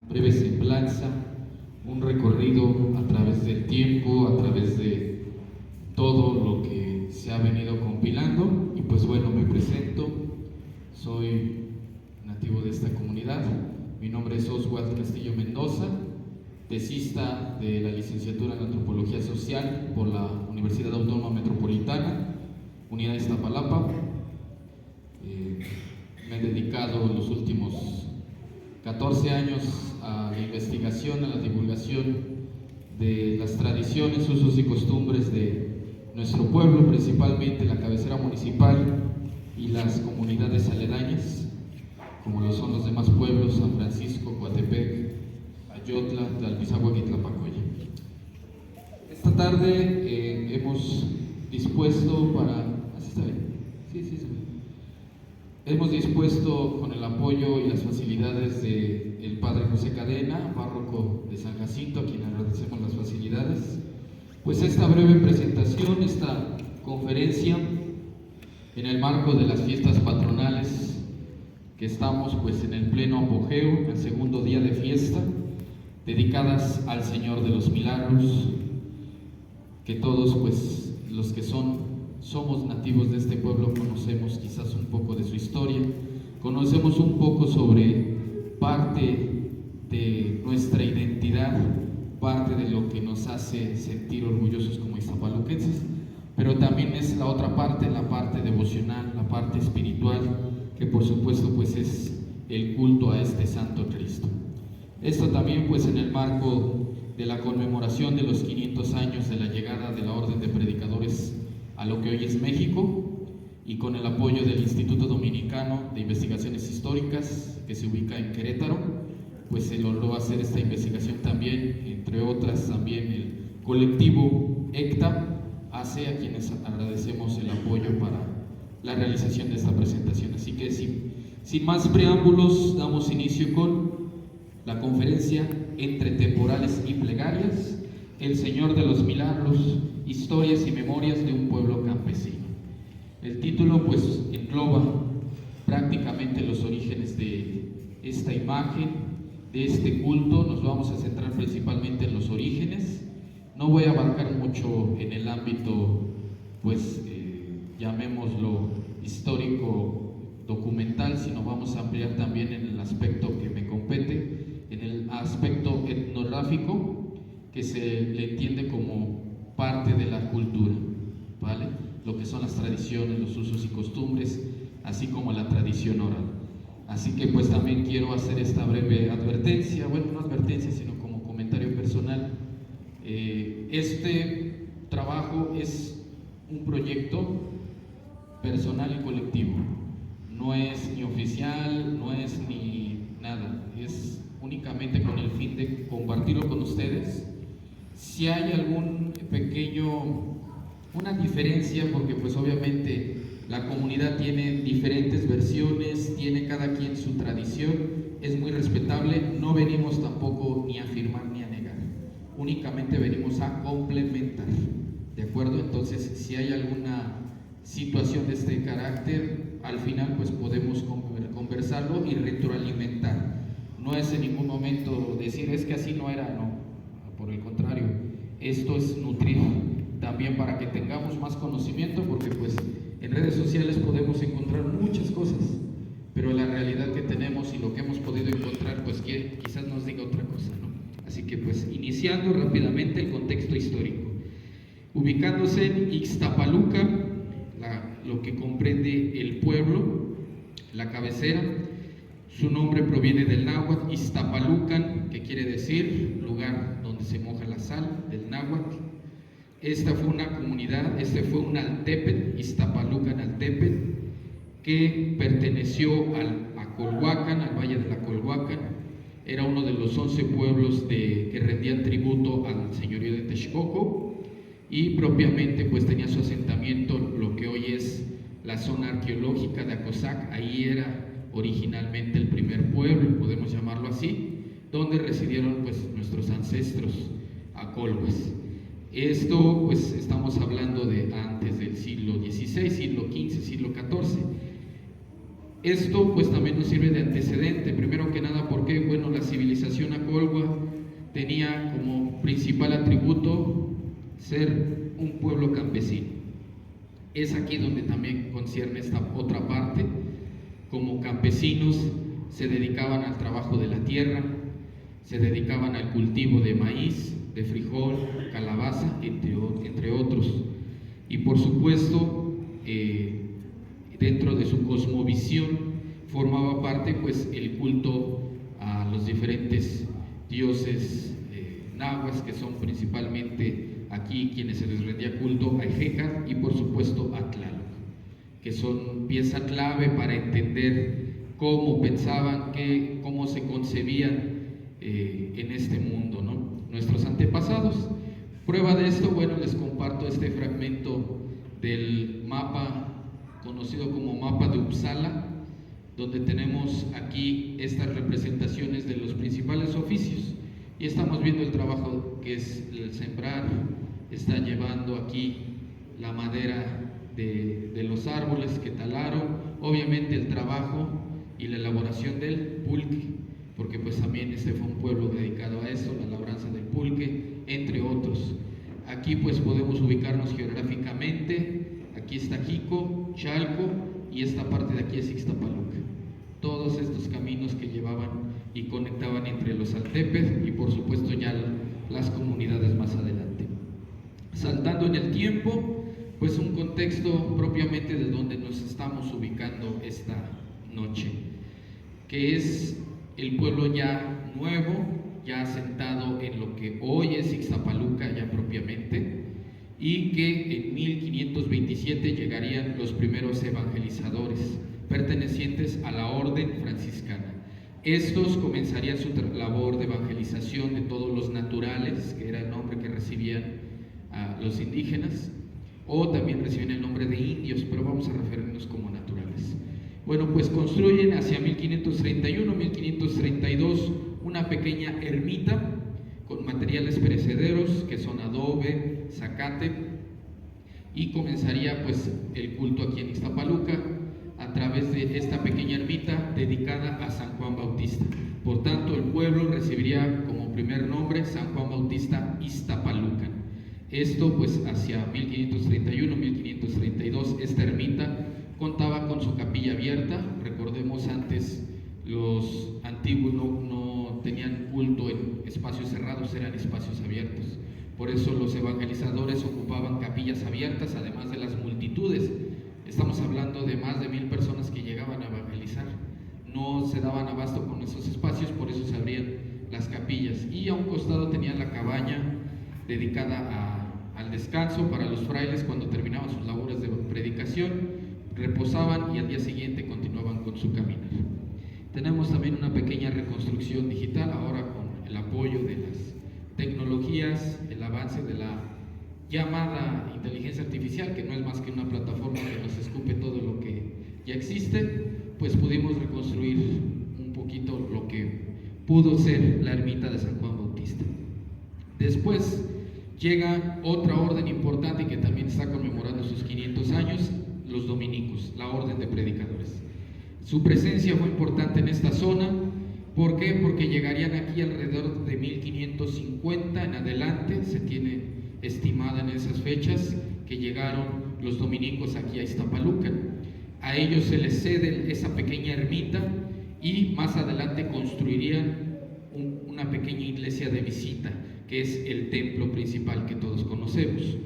breve semblanza, un recorrido a través del tiempo, a través de todo lo que se ha venido compilando. Y pues bueno, me presento, soy nativo de esta comunidad, mi nombre es Oswald Castillo Mendoza, tesista de la licenciatura en Antropología Social por la Universidad Autónoma Metropolitana, Unidad de Iztapalapa. Me he dedicado los últimos 14 años a la investigación, a la divulgación de las tradiciones, usos y costumbres de nuestro pueblo, principalmente la cabecera municipal y las comunidades aledañas, como lo son los demás pueblos: San Francisco, Coatepec, Ayotla, Tlalpizahuac y Tlapacoya. Esta tarde hemos dispuesto para... ¿Así está bien? Sí. Hemos dispuesto, con el apoyo y las facilidades del Padre José Cadena, párroco de San Jacinto, a quien agradecemos las facilidades, pues esta breve presentación, esta conferencia, en el marco de las fiestas patronales, que estamos pues en el pleno apogeo, el segundo día de fiesta, dedicadas al Señor de los Milagros, que todos pues los que somos nativos de este pueblo conocemos quizás un poco de su historia, conocemos un poco sobre parte de nuestra identidad, parte de lo que nos hace sentir orgullosos como iztapaluquenses, pero también es la otra parte, la parte devocional, la parte espiritual, que por supuesto pues es el culto a este Santo Cristo. Esto también pues en el marco de la conmemoración de los 500 años de la llegada de la Orden de Predicadores a lo que hoy es México, y con el apoyo del Instituto Dominicano de Investigaciones Históricas, que se ubica en Querétaro, pues se logró hacer esta investigación también, entre otras también el colectivo ECTA, a quienes agradecemos el apoyo para la realización de esta presentación. Así que sin más preámbulos, damos inicio con la conferencia Entre Temporales y Plegarias, el Señor de los Milagros, historias y memorias de un pueblo campesino. El título pues engloba prácticamente los orígenes de esta imagen, de este culto. Nos vamos a centrar principalmente en los orígenes. No voy a abarcar mucho en el ámbito pues llamémoslo histórico documental, sino vamos a ampliar también en el aspecto que me compete, en el aspecto etnográfico, que se le entiende como parte de la cultura, ¿vale? Lo que son las tradiciones, los usos y costumbres, así como la tradición oral. Así que pues también quiero hacer esta breve advertencia, bueno, no advertencia, sino como comentario personal. Este trabajo es un proyecto personal y colectivo, no es ni oficial, no es ni nada, es únicamente con el fin de compartirlo con ustedes. Si hay algún una diferencia, porque pues obviamente la comunidad tiene diferentes versiones, tiene cada quien su tradición, es muy respetable, no venimos tampoco ni a afirmar ni a negar, únicamente venimos a complementar, ¿de acuerdo? Entonces, si hay alguna situación de este carácter, al final pues podemos conversarlo y retroalimentar. No es en ningún momento decir es que así no era, no, por el contrario, esto es nutrir también para que tengamos más conocimiento, porque pues en redes sociales podemos encontrar muchas cosas, pero la realidad que tenemos y lo que hemos podido encontrar pues quizás nos diga otra cosa, ¿no? Así que pues iniciando rápidamente el contexto histórico, ubicándose en Ixtapaluca, lo que comprende el pueblo, la cabecera. Su nombre proviene del náhuatl Iztapalucan, que quiere decir lugar donde se moja la sal, del náhuatl. Esta fue una comunidad, este fue un altepetl, Iztapalucan altepetl, que perteneció a Colhuacan, al valle de la Colhuacan. Era uno de los 11 pueblos que rendían tributo al señorío de Texcoco, y propiamente pues tenía su asentamiento lo que hoy es la zona arqueológica de Acosac. Ahí era originalmente el primer pueblo, podemos llamarlo así, donde residieron pues nuestros ancestros acolhues. Esto pues estamos hablando de antes del siglo XVI, siglo XV, siglo XIV. Esto pues también nos sirve de antecedente, primero que nada porque, bueno, la civilización acolhua tenía como principal atributo ser un pueblo campesino. Es aquí donde también concierne esta otra parte. Como campesinos se dedicaban al trabajo de la tierra, se dedicaban al cultivo de maíz, de frijol, calabaza, entre otros. Y por supuesto, dentro de su cosmovisión formaba parte pues el culto a los diferentes dioses nahuas, que son principalmente aquí quienes se les rendía culto, a Ejeca y por supuesto a Tlaloc, que son pieza clave para entender cómo pensaban, cómo se concebían en este mundo, ¿no? Nuestros antepasados. Prueba de esto, bueno, les comparto este fragmento del mapa conocido como mapa de Uppsala, donde tenemos aquí estas representaciones de los principales oficios y estamos viendo el trabajo que es el sembrar. Está llevando aquí la madera de los árboles que talaron, obviamente el trabajo y la elaboración del pulque, porque pues también este fue un pueblo dedicado a eso, la labranza del pulque, entre otros. Aquí pues podemos ubicarnos geográficamente. Aquí está Jico, Chalco y esta parte de aquí es Ixtapaluca. Todos estos caminos que llevaban y conectaban entre los Altepe y por supuesto ya las comunidades más adelante. Saltando en el tiempo, pues un contexto propiamente de donde nos estamos ubicando esta noche, que es el pueblo ya nuevo, ya asentado en lo que hoy es Ixtapaluca ya propiamente, y que en 1527 llegarían los primeros evangelizadores pertenecientes a la orden franciscana. Estos comenzarían su labor de evangelización de todos los naturales, que era el nombre que recibían a los indígenas, o también reciben el nombre de indios, pero vamos a referirnos como naturales. Bueno, pues construyen hacia 1531-1532 una pequeña ermita con materiales perecederos que son adobe, zacate, y comenzaría pues el culto aquí en Ixtapaluca a través de esta pequeña ermita dedicada a San Juan Bautista. Por tanto, el pueblo recibiría como primer nombre San Juan Bautista Ixtapalucan. Esto pues hacia 1531-1532 esta ermita contaba con su capilla abierta. Recordemos, antes los antiguos no tenían culto en espacios cerrados, eran espacios abiertos. Por eso los evangelizadores ocupaban capillas abiertas, además de las multitudes. Estamos hablando de más de 1000 personas que llegaban a evangelizar. No se daban abasto con esos espacios, por eso se abrían las capillas. Y a un costado tenían la cabaña dedicada al descanso para los frailes cuando terminaban sus labores de predicación, reposaban y al día siguiente continuaban con su caminar. Tenemos también una pequeña reconstrucción digital, ahora con el apoyo de las tecnologías, el avance de la llamada inteligencia artificial, que no es más que una plataforma que nos escupe todo lo que ya existe, pues pudimos reconstruir un poquito lo que pudo ser la ermita de San Juan Bautista. Después llega otra orden importante que también está conmemorando sus 500 años, los dominicos, la orden de predicadores. Su presencia fue importante en esta zona. ¿Por qué? Porque llegarían aquí alrededor de 1550 en adelante. Se tiene estimada en esas fechas que llegaron los dominicos aquí a Ixtapaluca. A ellos se les cede esa pequeña ermita y más adelante construirían una pequeña iglesia de visita, que es el templo principal que todos conocemos.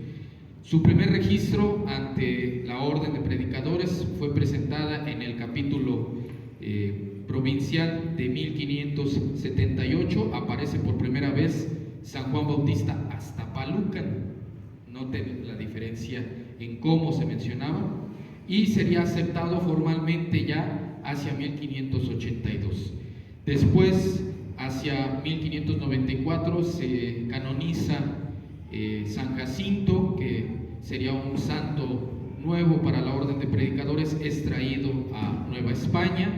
Su primer registro ante la orden de predicadores fue presentada en el capítulo provincial de 1578. Aparece por primera vez San Juan Bautista Aztapalucan. Noten la diferencia en cómo se mencionaba, y sería aceptado formalmente ya hacia 1582. Después, hacia 1594, se canoniza San Jacinto, que sería un santo nuevo para la orden de predicadores, es traído a Nueva España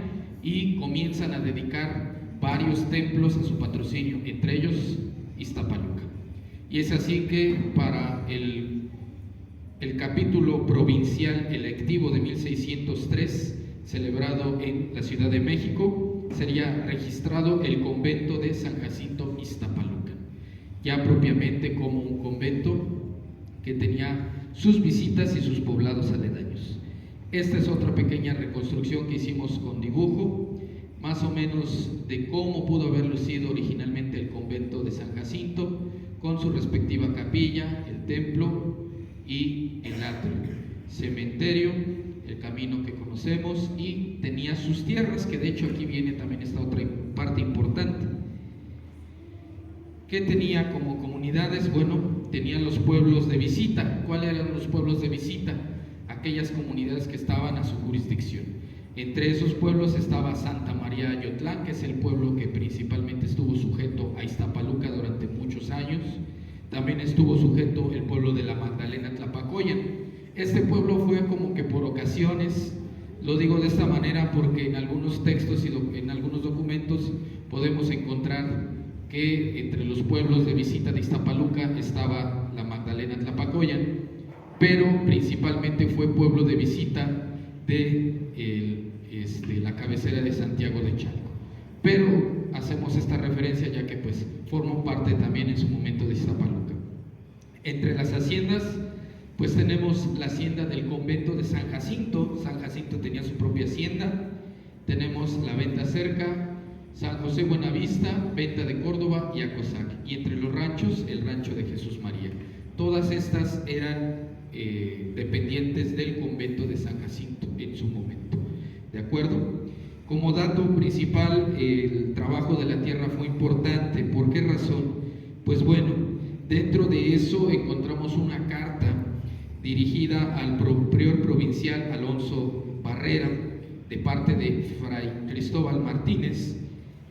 y comienzan a dedicar varios templos a su patrocinio, entre ellos Ixtapaluca. Y es así que para el capítulo provincial electivo de 1603 celebrado en la Ciudad de México, sería registrado el convento de San Jacinto Ixtapaluca, ya propiamente como un convento que tenía sus visitas y sus poblados aledaños. Esta es otra pequeña reconstrucción que hicimos con dibujo, más o menos de cómo pudo haber lucido originalmente el convento de San Jacinto, con su respectiva capilla, el templo y el atrio, cementerio, el camino que conocemos, y tenía sus tierras, que de hecho aquí viene también esta otra parte importante. ¿Qué tenía como comunidades? Bueno, tenían los pueblos de visita. ¿Cuáles eran los pueblos de visita? Aquellas comunidades que estaban a su jurisdicción. Entre esos pueblos estaba Santa María Ayotlán, que es el pueblo que principalmente estuvo sujeto a Ixtapaluca durante muchos años. También estuvo sujeto el pueblo de la Magdalena Tlapacoyan. Este pueblo fue como que por ocasiones, lo digo de esta manera porque en algunos textos y en algunos documentos podemos encontrar que entre los pueblos de visita de Ixtapaluca estaba la Magdalena Tlapacoyan, pero principalmente fue pueblo de visita de la cabecera de Santiago de Chalco. Pero hacemos esta referencia ya que pues formó parte también en su momento de Ixtapaluca. Entre las haciendas pues tenemos la hacienda del convento de San Jacinto. San Jacinto tenía su propia hacienda. Tenemos la Venta Cerca, San José Buenavista, Venta de Córdoba y Acosac. Y entre los ranchos, el rancho de Jesús María. Todas estas eran dependientes del convento de San Jacinto en su momento. ¿De acuerdo? Como dato principal, el trabajo de la tierra fue importante. ¿Por qué razón? Pues bueno, dentro de eso encontramos una carta dirigida al prior provincial Alonso Barrera, de parte de Fray Cristóbal Martínez,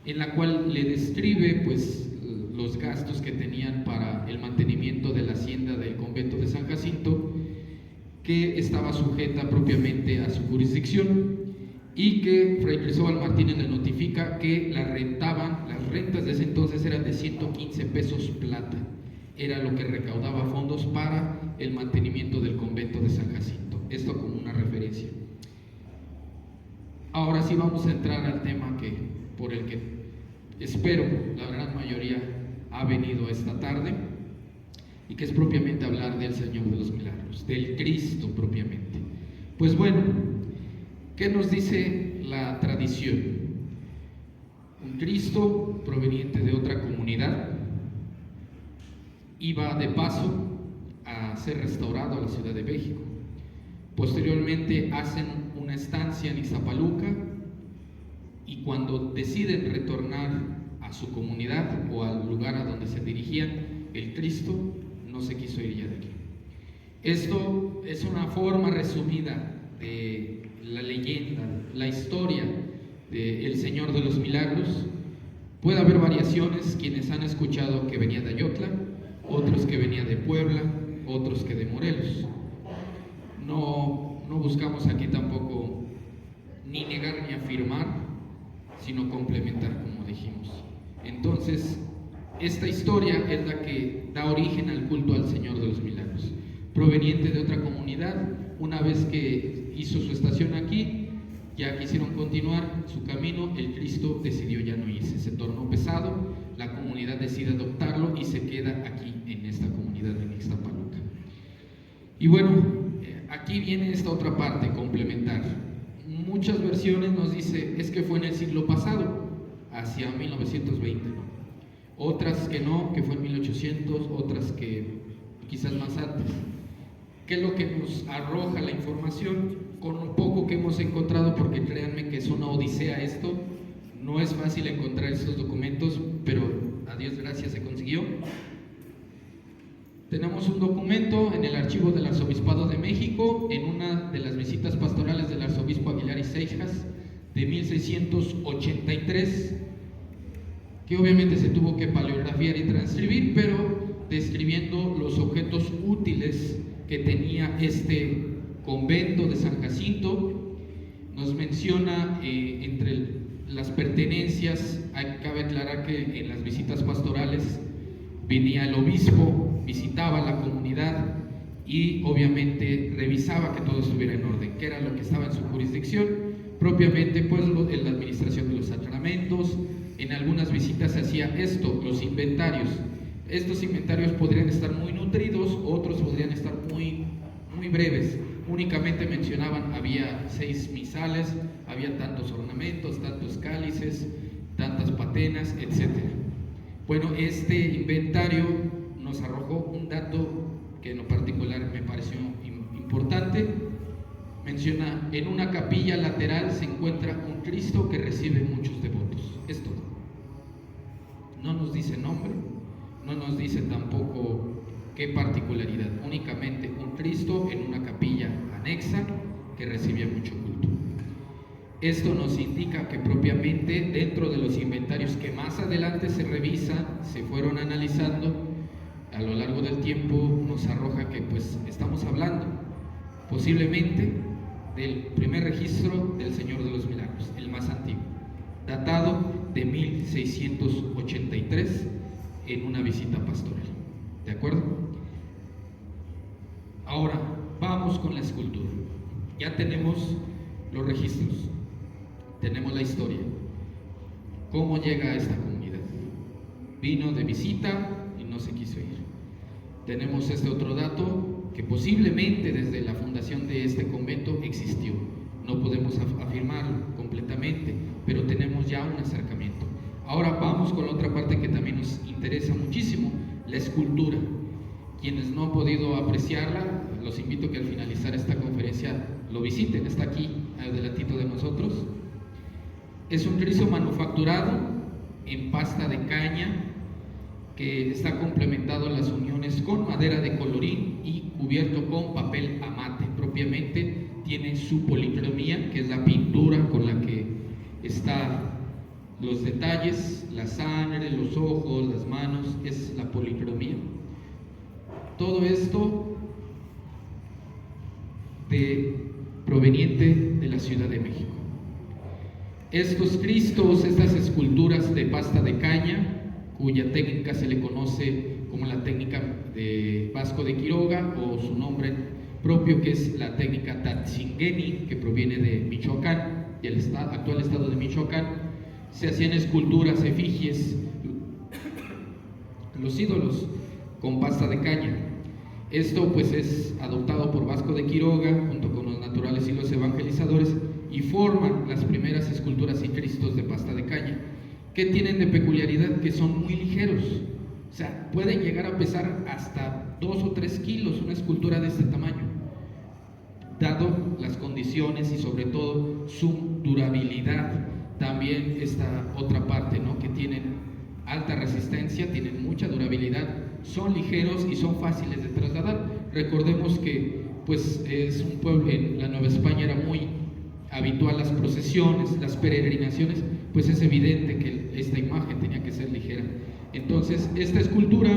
en la cual le describe pues los gastos que tenían para el mantenimiento de la hacienda del convento de San Jacinto, que estaba sujeta propiamente a su jurisdicción, y que Fray Cristóbal Martínez le notifica que las rentas de ese entonces eran de 115 pesos plata, era lo que recaudaba fondos para el mantenimiento del convento de San Jacinto. Esto como una referencia. Ahora sí vamos a entrar al tema por el que espero la gran mayoría ha venido esta tarde, y que es propiamente hablar del Señor de los Milagros, del Cristo propiamente. Pues bueno, ¿qué nos dice la tradición? Un Cristo proveniente de otra comunidad iba de paso a ser restaurado a la Ciudad de México. Posteriormente hacen una estancia en Ixtapaluca, y cuando deciden retornar a su comunidad o al lugar a donde se dirigían, el Cristo no se quiso ir ya de aquí. Esto es una forma resumida de la leyenda, la historia del Señor de los Milagros. Puede haber variaciones, quienes han escuchado que venía de Ayotla, otros que venía de Puebla, otros que de Morelos. No buscamos aquí tampoco ni negar ni afirmar, sino complementar, como dijimos. Entonces, esta historia es la que da origen al culto al Señor de los Milagros. Proveniente de otra comunidad, una vez que hizo su estación aquí, ya quisieron continuar su camino, el Cristo decidió ya no irse, se tornó pesado, la comunidad decide adoptarlo y se queda aquí en esta comunidad de Ixtapaluca. Y bueno, aquí viene esta otra parte, complementar. Muchas versiones nos dice, es que fue en el siglo pasado, hacia 1920, ¿no? Otras que no, que fue en 1800, otras que quizás más antes. ¿Qué es lo que nos arroja la información? Con lo poco que hemos encontrado, porque créanme que es una odisea esto, no es fácil encontrar estos documentos, pero a Dios gracias se consiguió. Tenemos un documento en el archivo del Arzobispado de México, en una de las visitas pastorales del arzobispo Aguilar y Seijas de 1683, que obviamente se tuvo que paleografiar y transcribir, pero describiendo los objetos útiles que tenía este convento de San Jacinto. Nos menciona entre las pertenencias, cabe aclarar que en las visitas pastorales venía el obispo, visitaba la comunidad y obviamente revisaba que todo estuviera en orden, que era lo que estaba en su jurisdicción, propiamente pues en la administración de los sacramentos. En algunas visitas se hacía esto, los inventarios. Estos inventarios podrían estar muy nutridos, otros podrían estar muy breves. Únicamente mencionaban, había 6 misales, había tantos ornamentos, tantos cálices, tantas patenas, etc. Bueno, este inventario nos arrojó un dato que en lo particular me pareció importante. Menciona, en una capilla lateral se encuentra un Cristo que recibe muchos devotos. Es todo. No nos dice nombre, no nos dice tampoco qué particularidad, únicamente un Cristo en una capilla anexa que recibía mucho culto. Esto nos indica que propiamente dentro de los inventarios que más adelante se revisan, se fueron analizando a lo largo del tiempo, nos arroja que pues estamos hablando posiblemente del primer registro del Señor de los Milagros, el más antiguo, datado de 1683 en una visita pastoral. ¿De acuerdo? Ahora vamos con la escultura. Ya tenemos los registros, tenemos la historia. ¿Cómo llega a esta comunidad? Vino de visita y no se quiso ir. Tenemos este otro dato que posiblemente desde la fundación de este convento existió. No podemos afirmarlo completamente, pero tenemos ya un acercamiento. Ahora vamos con la otra parte que también nos interesa muchísimo, la escultura. Quienes no han podido apreciarla, los invito a que al finalizar esta conferencia lo visiten, está aquí adelantito de nosotros. Es un Cristo manufacturado en pasta de caña que está complementado en las uniones con madera de colorín y cubierto con papel amate. Propiamente tiene su policromía, que es la pintura con la que están los detalles, la sangre, los ojos, las manos, es la policromía. Todo esto proveniente de la Ciudad de México. Estos Cristos, estas esculturas de pasta de caña, cuya técnica se le conoce como la técnica de Vasco de Quiroga, o su nombre propio, que es la técnica Tatzingeni, que proviene de Michoacán, del actual estado de Michoacán. Se hacían esculturas, efigies, los ídolos con pasta de caña. Esto pues es adoptado por Vasco de Quiroga junto con los naturales y los evangelizadores, y forman las primeras esculturas y cristos de pasta de caña, que tienen de peculiaridad que son muy ligeros. O sea, pueden llegar a pesar hasta 2 o 3 kilos una escultura de este tamaño, dado las condiciones y sobre todo su durabilidad. También esta otra parte, ¿no?, que tienen alta resistencia, tienen mucha durabilidad, son ligeros y son fáciles de trasladar. Recordemos que pues es un pueblo, en la Nueva España era muy habitual las procesiones, las peregrinaciones, pues es evidente que esta imagen tenía que ser ligera. Entonces esta escultura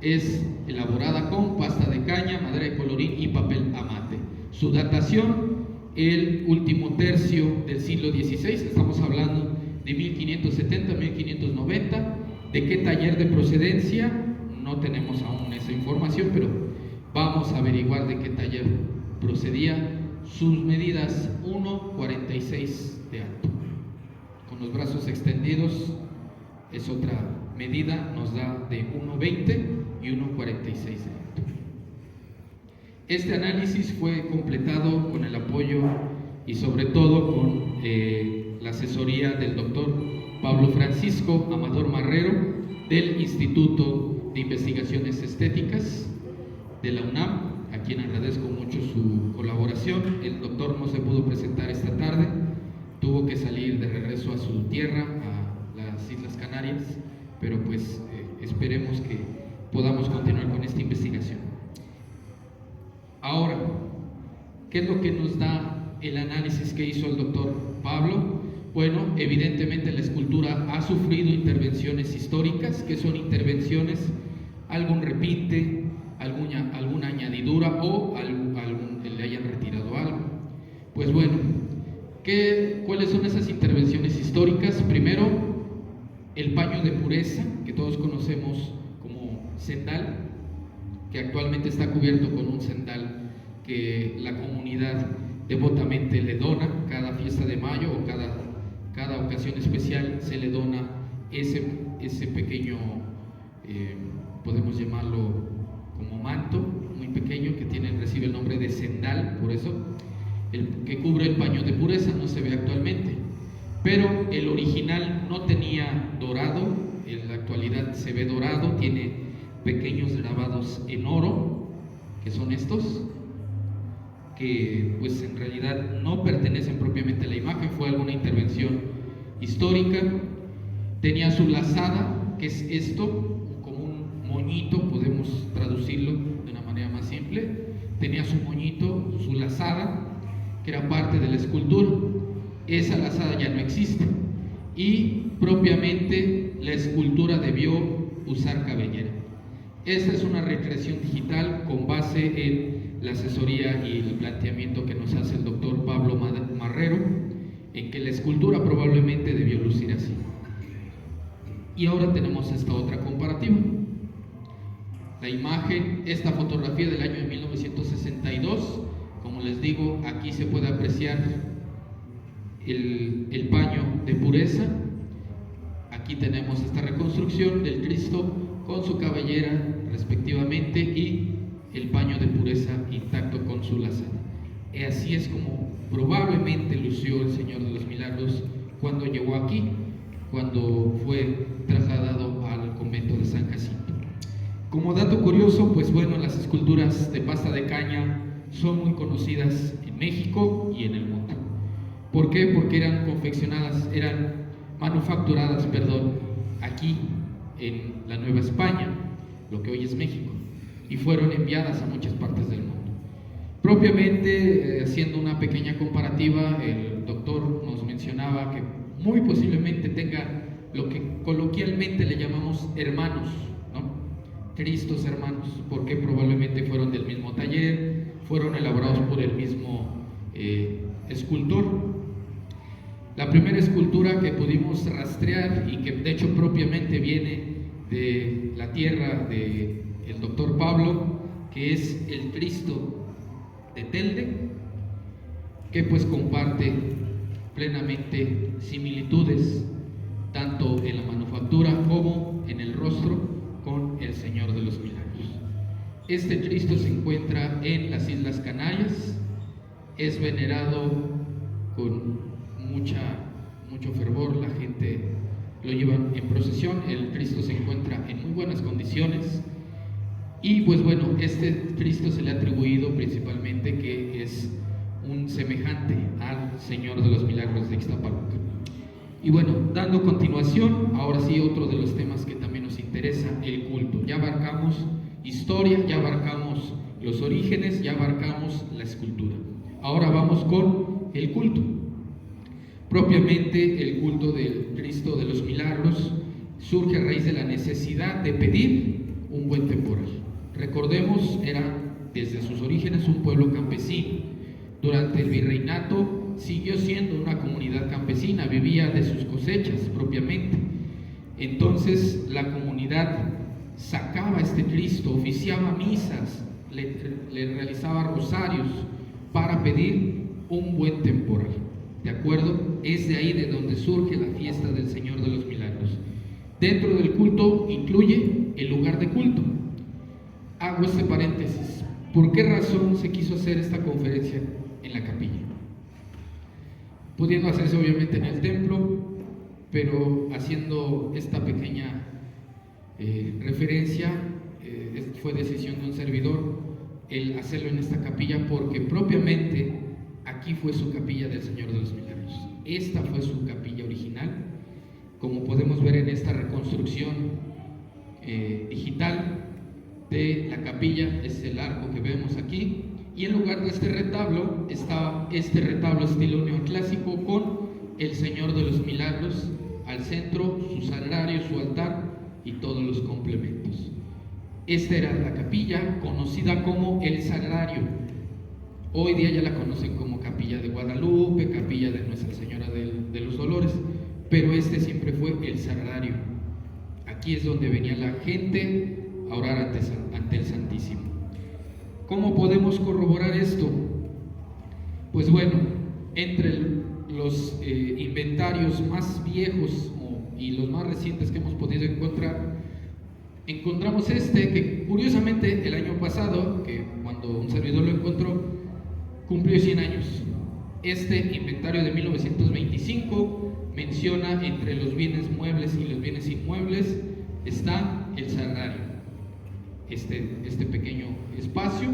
es elaborada con pasta de caña, madera de colorín y papel amate. Su datación, el último tercio del siglo XVI, estamos hablando de 1570 1590. ¿De qué taller de procedencia? No tenemos aún esa información, pero vamos a averiguar de qué taller procedía. Sus medidas: 1,46 de alto, con los brazos extendidos. Es otra medida, nos da de 1,20 y 1,46 de alto. Este análisis fue completado con el apoyo y sobre todo con la asesoría del doctor Pablo Francisco Amador Marrero, del Instituto de Investigaciones Estéticas de la UNAM, a quien agradezco mucho su colaboración. El doctor no se pudo presentar esta tarde, tuvo que salir de regreso a su tierra, a las Islas Canarias, pero pues esperemos que podamos continuar con esta investigación. Ahora, ¿qué es lo que nos da el análisis que hizo el doctor Pablo? Bueno, evidentemente la escultura ha sufrido intervenciones históricas. ¿Qué son intervenciones? Algún repinte, alguna añadidura o le hayan retirado algo. Pues bueno, ¿cuáles son esas intervenciones históricas? Primero, el paño de pureza, que todos conocemos como cendal, que actualmente está cubierto con un cendal que la comunidad devotamente le dona cada fiesta de mayo o cada ocasión especial, se le dona ese pequeño, podemos llamarlo como manto, muy pequeño, que recibe el nombre de cendal, por eso, que cubre el paño de pureza. No se ve actualmente, pero el original no tenía dorado, en la actualidad se ve dorado, tiene pequeños grabados en oro, que son estos, que pues en realidad no pertenecen propiamente a la imagen, fue alguna intervención histórica. Tenía su lazada, que es esto, como un moñito, podemos traducirlo de una manera más simple. Tenía su moñito, su lazada, que era parte de la escultura. Esa lazada ya no existe y propiamente la escultura debió usar cabellera. Esta es una recreación digital con base en la asesoría y el planteamiento que nos hace el doctor Pablo Marrero, en que la escultura probablemente debió lucir así. Y ahora tenemos esta otra comparativa. La imagen, esta fotografía del año de 1962, como les digo, aquí se puede apreciar el paño de pureza. Aquí tenemos esta reconstrucción del Cristo con su cabellera respectivamente y el paño de pureza intacto con su lazada. Y así es como probablemente lució el Señor de los Milagros cuando llegó aquí, cuando fue trasladado al convento de San Jacinto. Como dato curioso, pues bueno, las esculturas de pasta de caña son muy conocidas en México y en el mundo. ¿Por qué? Porque eran manufacturadas, aquí en la Nueva España, lo que hoy es México, y fueron enviadas a muchas partes del mundo. Propiamente, haciendo una pequeña comparativa, el doctor nos mencionaba que muy posiblemente tenga lo que coloquialmente le llamamos hermanos, ¿no? Cristos hermanos, porque probablemente fueron del mismo taller, fueron elaborados por el mismo escultor. La primera escultura que pudimos rastrear y que de hecho propiamente viene de la tierra del doctor Pablo, que es el Cristo de Telde, que pues comparte plenamente similitudes tanto en la manufactura como en el rostro con el Señor de los Milagros. Este Cristo se encuentra en las Islas Canarias, es venerado con mucho fervor, la gente lo lleva en procesión. El Cristo se encuentra en muy buenas condiciones y pues bueno, este Cristo se le ha atribuido principalmente que es un semejante al Señor de los Milagros de Ixtapaluca. Y bueno, dando continuación, ahora sí, otro de los temas que también nos interesa, el culto. Ya abarcamos historia, ya abarcamos los orígenes, ya abarcamos la escultura. Ahora vamos con el culto. Propiamente el culto del Cristo de los Milagros surge a raíz de la necesidad de pedir un buen temporal. Recordemos, era desde sus orígenes un pueblo campesino. Durante el virreinato siguió siendo una comunidad campesina, vivía de sus cosechas propiamente. Entonces la comunidad sacaba a este Cristo, oficiaba misas, le realizaba rosarios para pedir un buen temporal. ¿De acuerdo? Es de ahí de donde surge la fiesta del Señor de los Milagros. Dentro del culto incluye el lugar de culto. Hago este paréntesis. ¿Por qué razón se quiso hacer esta conferencia en la capilla? Pudiendo hacerse obviamente en el templo, pero haciendo esta pequeña referencia, fue decisión de un servidor el hacerlo en esta capilla, porque propiamente aquí fue su capilla del Señor de los Milagros. Esta fue su capilla original. Como podemos ver en esta reconstrucción digital de la capilla, es el arco que vemos aquí, y en lugar de este retablo está este retablo estilo neoclásico con el Señor de los Milagros al centro, su sagrario, su altar y todos los complementos. Esta era la capilla conocida como el Sagrario. Hoy día ya la conocen como Capilla de Guadalupe, Capilla de Nuestra Señora de los Dolores, pero este siempre fue el Sagrario. Aquí es donde venía la gente a orar ante el Santísimo. ¿Cómo podemos corroborar esto? Pues bueno, entre los inventarios más viejos y los más recientes que hemos podido encontrar, encontramos este que curiosamente el año pasado, que cuando un servidor lo encontró, cumplió 100 años. Este inventario de 1925 menciona entre los bienes muebles y los bienes inmuebles está el salario, este pequeño espacio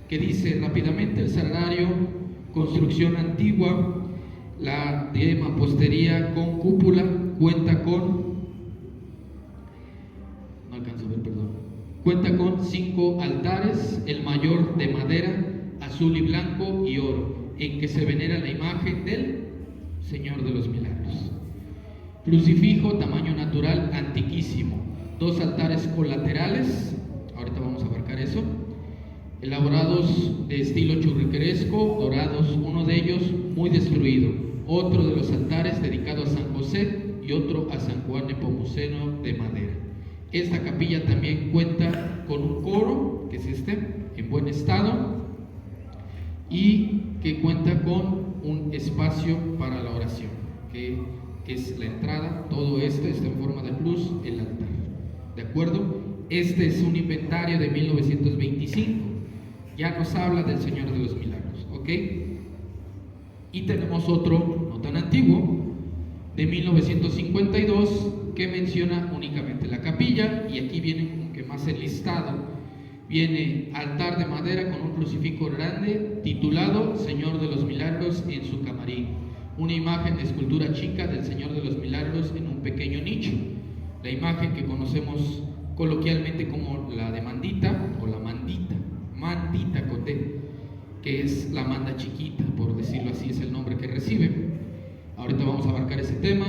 que dice rápidamente: el salario, construcción antigua, la de mampostería con cúpula, cuenta con 5 altares, el mayor de madera, azul y blanco y oro, en que se venera la imagen del Señor de los Milagros. Crucifijo tamaño natural antiquísimo, 2 altares colaterales, ahorita vamos a abarcar eso, elaborados de estilo churrigueresco, dorados, uno de ellos muy destruido, otro de los altares dedicado a San José y otro a San Juan Nepomuceno de madera. Esta capilla también cuenta con un coro, que es en buen estado, y que cuenta con un espacio para la oración, que es la entrada. Todo esto está en forma de cruz, el altar. ¿De acuerdo? Este es un inventario de 1925. Ya nos habla del Señor de los Milagros, ¿ok? Y tenemos otro, no tan antiguo, de 1952, que menciona únicamente la capilla, y aquí viene como que más enlistado. Viene altar de madera con un crucifijo grande titulado Señor de los Milagros en su camarín, una imagen de escultura chica del Señor de los Milagros en un pequeño nicho, la imagen que conocemos coloquialmente como la de mandita o la mandita coté, que es la manda chiquita, por decirlo así, es el nombre que recibe. Ahorita vamos a abarcar ese tema.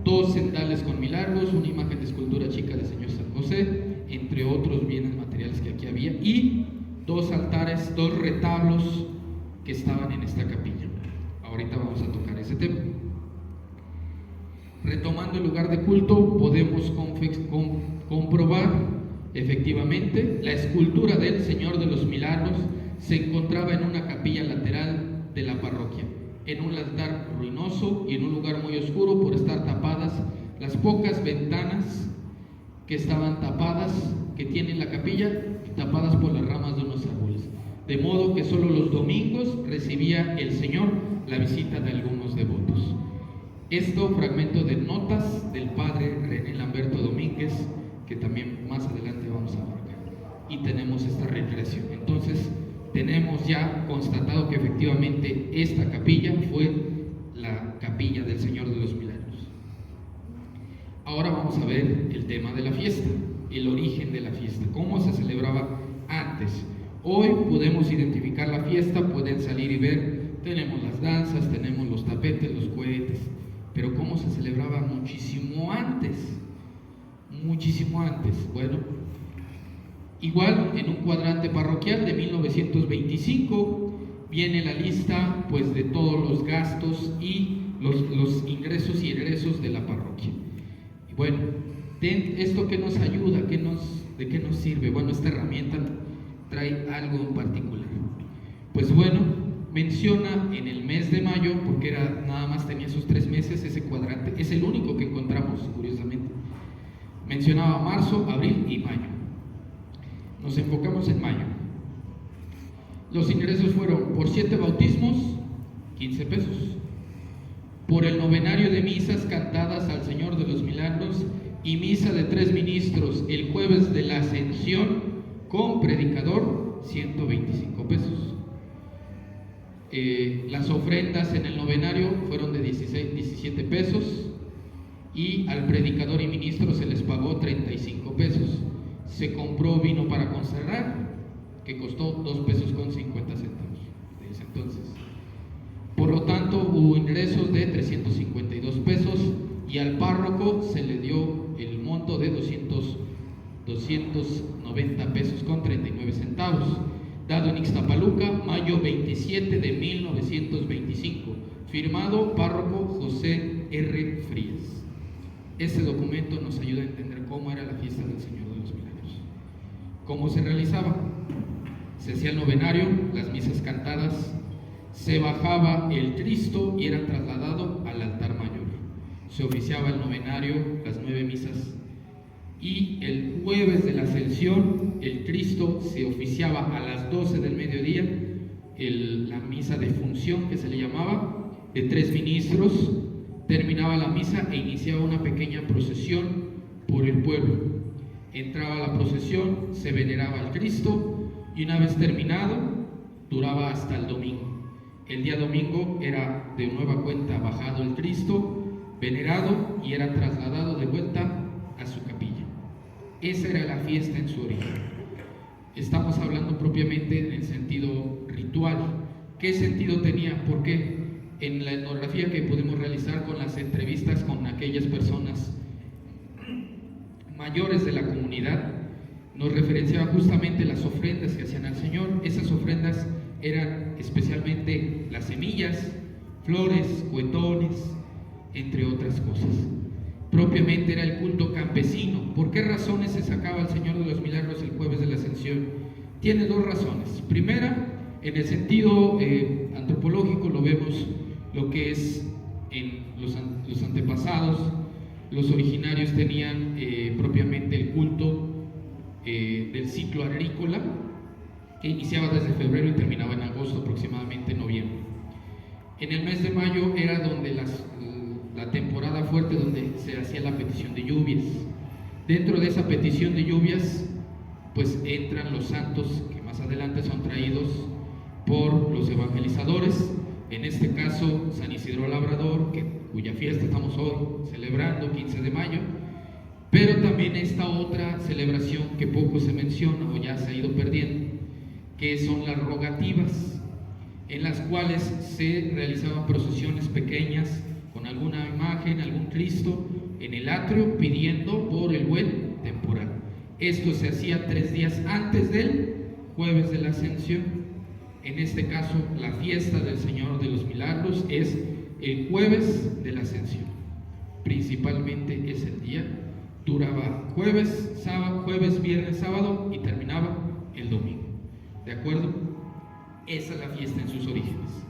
2 cendales con milagros, una imagen de escultura chica del Señor San José, entre otros bienes materiales que aquí había, y 2 altares, 2 retablos que estaban en esta capilla. Ahorita vamos a tocar ese tema. Retomando el lugar de culto, podemos comprobar efectivamente la escultura del Señor de los Milagros se encontraba en una capilla lateral de la parroquia, en un altar ruinoso y en un lugar muy oscuro por estar tapadas las pocas ventanas que estaban tapadas, que tiene la capilla, tapadas por las ramas de unos árboles, de modo que solo los domingos recibía el Señor la visita de algunos devotos. Esto, fragmento de notas del padre René Lamberto Domínguez, que también más adelante vamos a abarcar. Y tenemos esta recreación. Entonces, tenemos ya constatado que efectivamente esta capilla fue la capilla del Señor de los Milagros. Ahora vamos a ver el tema de la fiesta, el origen de la fiesta, cómo se celebraba antes. Hoy podemos identificar la fiesta, pueden salir y ver, tenemos las danzas, tenemos los tapetes, los cohetes, pero cómo se celebraba muchísimo antes. Bueno, igual en un cuadrante parroquial de 1925 viene la lista pues de todos los gastos y los ingresos y egresos de la parroquia. Y bueno, ¿esto qué nos ayuda? ¿De qué nos sirve? Bueno, esta herramienta trae algo en particular. Pues bueno, menciona en el mes de mayo, porque nada más tenía esos 3 meses ese cuadrante, es el único que encontramos, curiosamente. Mencionaba marzo, abril y mayo. Nos enfocamos en mayo. Los ingresos fueron por 7 bautismos, 15 pesos. Por el novenario de misas cantadas al Señor de los Milagros y misa de 3 ministros el jueves de la Ascensión con predicador, 125 pesos. Las ofrendas en el novenario fueron de 17 pesos y al predicador y ministro se les pagó 35 pesos. Se compró vino para consagrar, que costó 2 pesos con 50 centavos desde entonces. Por lo tanto, hubo ingresos de 352 pesos y al párroco se le dio el monto de 290 pesos con 39 centavos, dado en Ixtapaluca, mayo 27 de 1925, firmado párroco José R. Frías. Este documento nos ayuda a entender cómo era la fiesta del Señor de los Milagros. ¿Cómo se realizaba? Se hacía el novenario, las misas cantadas, se bajaba el Cristo y era trasladado al altar mayor. Se oficiaba el novenario, las 9 misas, y el jueves de la Ascensión el Cristo se oficiaba a las 12 del mediodía, la misa de función que se le llamaba, de 3 ministros. Terminaba la misa e iniciaba una pequeña procesión por el pueblo. Entraba la procesión, se veneraba al Cristo y una vez terminado duraba hasta el domingo. El día domingo era de nueva cuenta bajado el Cristo, venerado, y era trasladado de vuelta a su capilla. Esa era la fiesta en su origen. Estamos hablando propiamente en el sentido ritual. ¿Qué sentido tenía? Porque en la etnografía que pudimos realizar con las entrevistas con aquellas personas mayores de la comunidad, nos referenciaba justamente las ofrendas que hacían al Señor. Esas ofrendas eran especialmente las semillas, flores, cuetones, entre otras cosas. Propiamente era el culto campesino. ¿Por qué razones se sacaba al Señor de los Milagros el jueves de la Ascensión? Tiene 2 razones. Primera, en el sentido antropológico, lo vemos lo que es en los antepasados. Los originarios tenían propiamente el culto del ciclo agrícola, que iniciaba desde febrero y terminaba en agosto, aproximadamente noviembre. En el mes de mayo era donde la temporada fuerte, donde se hacía la petición de lluvias. Dentro de esa petición de lluvias, pues entran los santos que más adelante son traídos por los evangelizadores. En este caso, San Isidro Labrador, cuya fiesta estamos hoy celebrando, 15 de mayo, pero también esta otra celebración que poco se menciona o ya se ha ido perdiendo, que son las rogativas, en las cuales se realizaban procesiones pequeñas con alguna imagen, algún Cristo en el atrio, pidiendo por el buen temporal. Esto se hacía 3 días antes del jueves de la Ascensión. En este caso, la fiesta del Señor de los Milagros es el jueves de la Ascensión. Principalmente es el día, duraba jueves, viernes, sábado y terminaba el domingo. ¿De acuerdo? Esa es la fiesta en sus orígenes.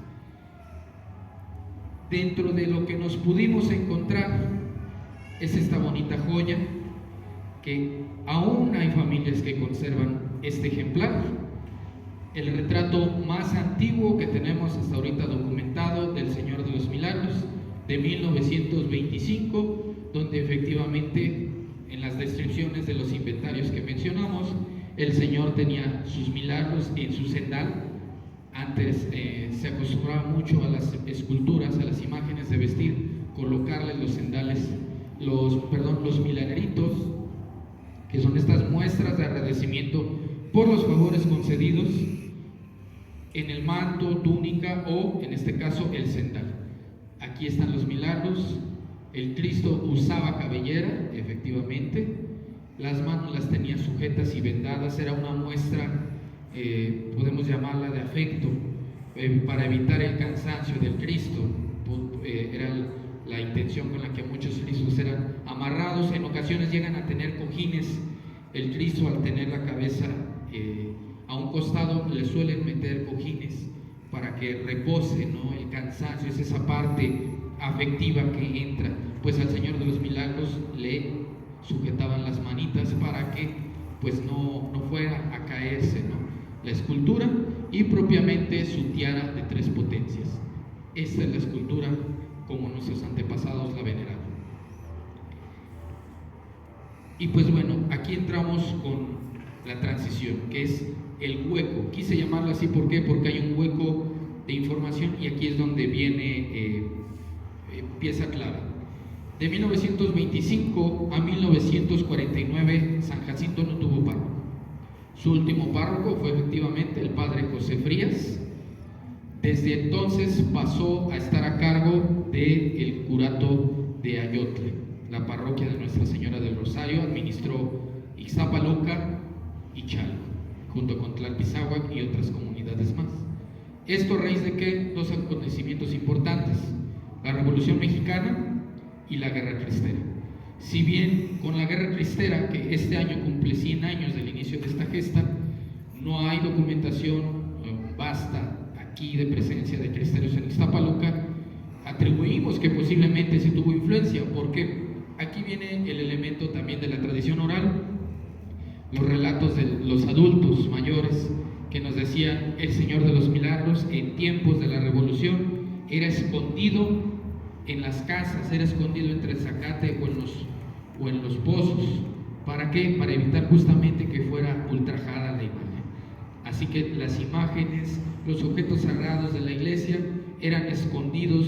Dentro de lo que nos pudimos encontrar es esta bonita joya, que aún hay familias que conservan este ejemplar, el retrato más antiguo que tenemos hasta ahorita documentado del Señor de los Milagros, de 1925, donde efectivamente en las descripciones de los inventarios que mencionamos, el Señor tenía sus milagros en su sendal. Antes se acostumbraba mucho a las esculturas, a las imágenes de vestir, colocarles los sendales, los milagritos, que son estas muestras de agradecimiento por los favores concedidos, en el manto, túnica o, en este caso, el sendal. Aquí están los milagros. El Cristo usaba cabellera, efectivamente. Las manos las tenía sujetas y vendadas. Era una muestra, podemos llamarla de afecto, para evitar el cansancio del Cristo. Era la intención con la que muchos Cristos eran amarrados. En ocasiones llegan a tener cojines. El Cristo, al tener la cabeza a un costado, le suelen meter cojines para que repose, ¿no? El cansancio, es esa parte afectiva que entra. Pues al Señor de los Milagros le sujetaban las manitas para que pues no fuera a caerse, ¿no? La escultura, y propiamente su tiara de 3 potencias. Esta es la escultura como nuestros antepasados la veneraban. Y pues bueno, aquí entramos con la transición, que es el hueco. Quise llamarlo así, ¿por qué? Porque hay un hueco de información y aquí es donde viene pieza clave. De 1925 a 1949, San Jacinto no tuvo párroco. Su último párroco fue efectivamente el padre José Frías. Desde entonces pasó a estar a cargo del curato de Ayotle, la parroquia de Nuestra Señora del Rosario. Administró Ixtapalooca y Chalco, junto con Tlalpizáhuac y otras comunidades más. Esto a raíz de que 2 acontecimientos importantes: la Revolución Mexicana y la Guerra Cristera. Si bien con la Guerra Cristera, que este año cumple 100 años del inicio de esta gesta, no hay documentación vasta aquí de presencia de cristeros en Iztapaluca, atribuimos que posiblemente se tuvo influencia, porque aquí viene el elemento también de la tradición oral, los relatos de los adultos mayores que nos decían: el Señor de los Milagros en tiempos de la Revolución era escondido en las casas, era escondido entre el zacate o en los pozos. ¿Para qué? Para evitar justamente que fuera ultrajada la imagen. Así que las imágenes, los objetos sagrados de la iglesia eran escondidos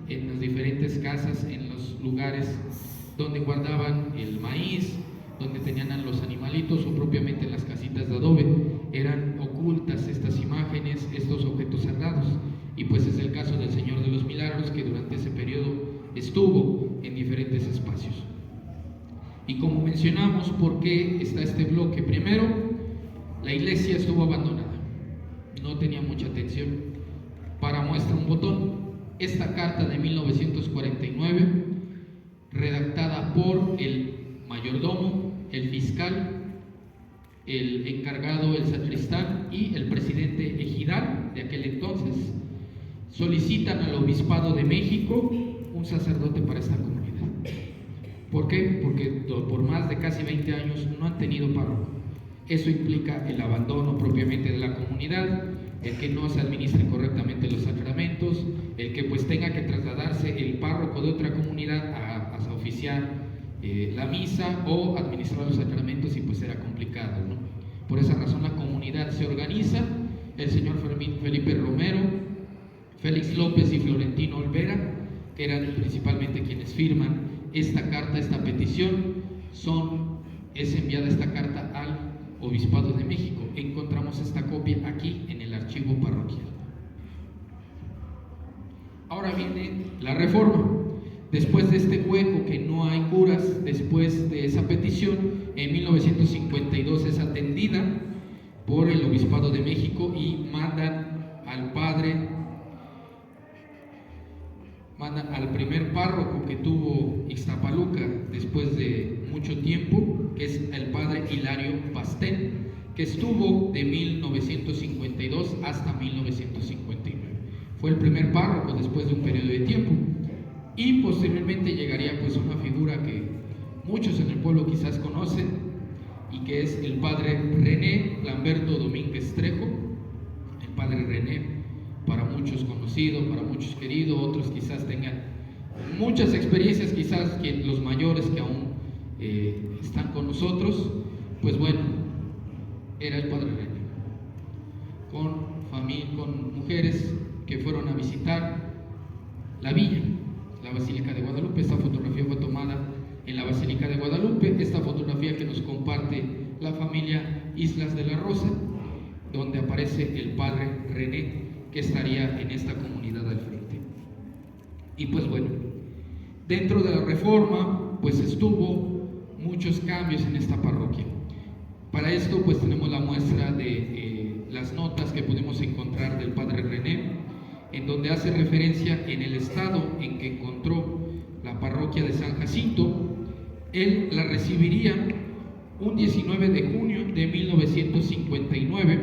en las diferentes casas, en los lugares donde guardaban el maíz, donde tenían a los animalitos, o propiamente en las casitas de adobe. Eran ocultas estas imágenes, estos objetos sagrados. Y pues es el caso del Señor de los Milagros, que durante ese periodo estuvo en diferentes espacios. Y como mencionamos, ¿por qué está este bloque? Primero, la iglesia estuvo abandonada, no tenía mucha atención. Para muestra un botón, esta carta de 1949, redactada por el mayordomo, el fiscal, el encargado, el sacristán y el presidente ejidal de aquel entonces, solicitan al Obispado de México un sacerdote para esta comunidad. ¿Por qué? Porque por más de casi 20 años no han tenido párroco. Eso implica el abandono propiamente de la comunidad, el que no se administren correctamente los sacramentos, el que pues tenga que trasladarse el párroco de otra comunidad a oficiar la misa o administrar los sacramentos, y pues era complicado, ¿no? Por esa razón la comunidad se organiza. El señor Felipe Romero, Félix López y Florentino Olvera, que eran principalmente quienes firman esta carta, esta petición, es enviada esta carta al Obispado de México. Encontramos esta copia aquí en el archivo parroquial. Ahora viene la Reforma. Después de este hueco que no hay curas, después de esa petición, en 1952 es atendida por el Obispado de México y mandan al primer párroco que tuvo Iztapaluca después de mucho tiempo, que es el padre Hilario Pastén, que estuvo de 1952 hasta 1959. Fue el primer párroco después de un periodo de tiempo. Y posteriormente llegaría pues una figura que muchos en el pueblo quizás conocen, y que es el padre René Lamberto Domínguez Trejo. El padre René, para muchos conocido, para muchos querido, otros quizás tengan muchas experiencias, quizás que los mayores que aún están con nosotros, pues bueno, era el padre René, con mujeres que fueron a visitar la villa, la Basílica de Guadalupe. Esta fotografía fue tomada en la Basílica de Guadalupe, esta fotografía que nos comparte la familia Islas de la Rosa, donde aparece el padre René, que estaría en esta comunidad al frente. Y pues bueno, dentro de la Reforma pues estuvo muchos cambios en esta parroquia. Para esto pues tenemos la muestra de las notas que podemos encontrar del padre René, en donde hace referencia en el estado en que encontró la parroquia de San Jacinto. Él la recibiría un 19 de junio de 1959,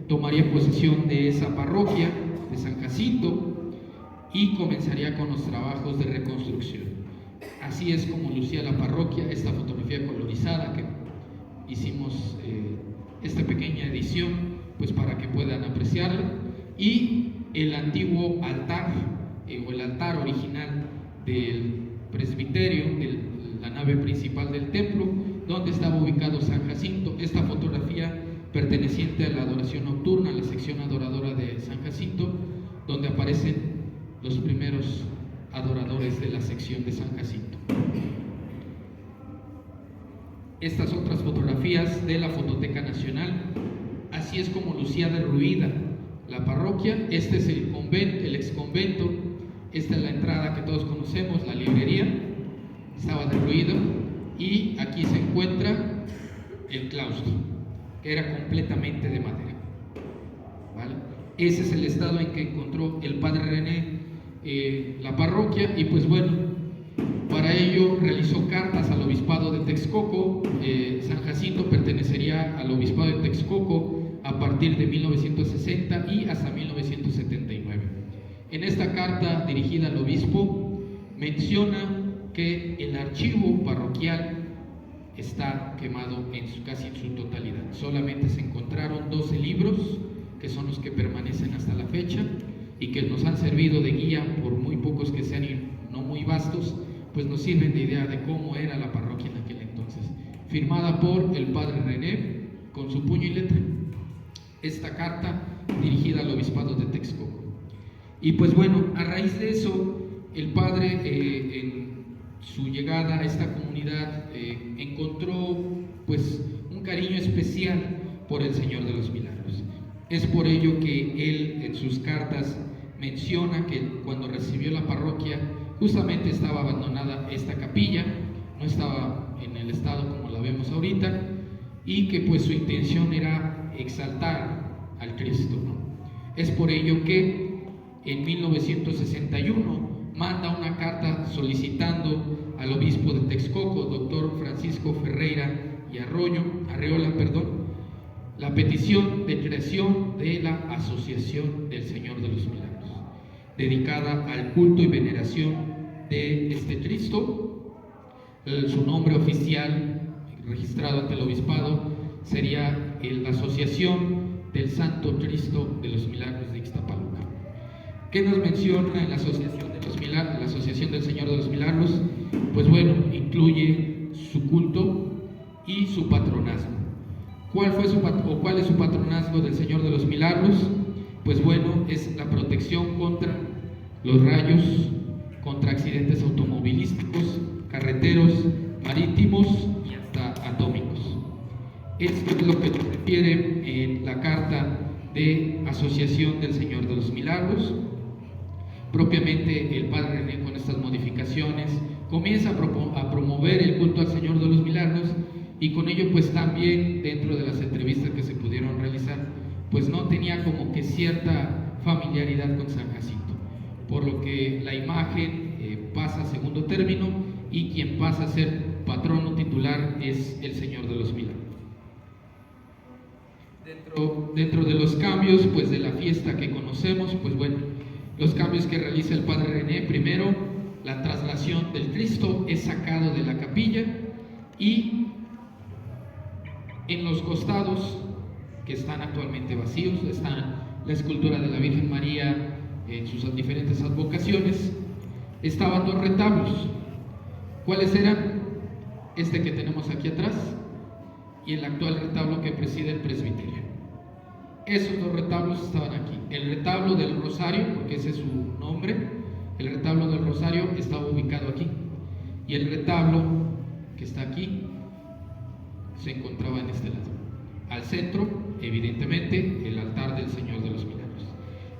tomaría posesión de esa parroquia de San Jacinto y comenzaría con los trabajos de reconstrucción. Así es como lucía la parroquia, esta fotografía colorizada que hicimos esta pequeña edición pues para que puedan apreciarla, y el antiguo altar o el altar original del presbiterio, de la nave principal del templo, donde estaba ubicado San Jacinto. Esta fotografía perteneciente a la adoración nocturna, la sección adoradora de San Jacinto, donde aparecen los primeros adoradores de la sección de San Jacinto. Estas otras fotografías de la Fototeca Nacional. Así es como lucía derruida la parroquia. Este es el convento, el ex convento. Esta es la entrada que todos conocemos, la librería. Estaba derruido, y aquí se encuentra el claustro, que era completamente de madera. ¿Vale? Ese es el estado en que encontró el padre René la parroquia. Y pues bueno, para ello realizó cartas al obispado de Texcoco. San Jacinto pertenecería al obispado de Texcoco a a partir de 1960 y hasta 1979. En esta carta dirigida al obispo menciona que el archivo parroquial está quemado casi en su totalidad. Solamente se encontraron 12 libros, que son los que permanecen hasta la fecha y que nos han servido de guía, por muy pocos que sean y no muy vastos, pues nos sirven de idea de cómo era la parroquia en aquel entonces. Firmada por el padre René, con su puño y letra. Esta carta dirigida al obispado de Texcoco. Y pues bueno, a raíz de eso, el padre en su llegada a esta comunidad encontró pues un cariño especial por el Señor de los Milagros. Es por ello que él en sus cartas menciona que cuando recibió la parroquia justamente estaba abandonada esta capilla, no estaba en el estado como la vemos ahorita, y que pues su intención era exaltar al Cristo, ¿no? Es por ello que en 1961 manda una carta solicitando al obispo de Texcoco, doctor Francisco Ferreira y Arreola, la petición de creación de la Asociación del Señor de los Milagros, dedicada al culto y veneración de este Cristo. Su nombre oficial registrado ante el obispado sería la Asociación del Santo Cristo de los Milagros de Ixtapaluca. ¿Qué nos menciona en la Asociación de los Milagros, la Asociación del Señor de los Milagros? Pues bueno, incluye su culto y su patronazgo. ¿Cuál es su patronazgo del Señor de los Milagros? Pues bueno, es la protección contra los rayos, contra accidentes automovilísticos, carreteros, marítimos y hasta atómicos. Esto es lo que nos refiere en la carta de Asociación del Señor de los Milagros. Propiamente el padre René, con estas modificaciones, comienza a promover el culto al Señor de los Milagros, y con ello pues también dentro de las entrevistas que se pudieron realizar, pues no tenía como que cierta familiaridad con San Jacinto, por lo que la imagen pasa a segundo término y quien pasa a ser patrono titular es el Señor de los Milagros. Dentro de los cambios pues de la fiesta que conocemos, pues bueno, los cambios que realiza el padre René: primero, la traslación del Cristo es sacado de la capilla, y en los costados, que están actualmente vacíos, está la escultura de la Virgen María en sus diferentes advocaciones. Estaban dos retablos. ¿Cuáles eran? Este que tenemos aquí atrás y el actual retablo que preside el presbiterio. Esos dos retablos estaban aquí. El retablo del Rosario, porque ese es su nombre, el retablo del Rosario estaba ubicado aquí, y el retablo que está aquí se encontraba en este lado. Al centro, evidentemente, el altar del Señor de los Milagros.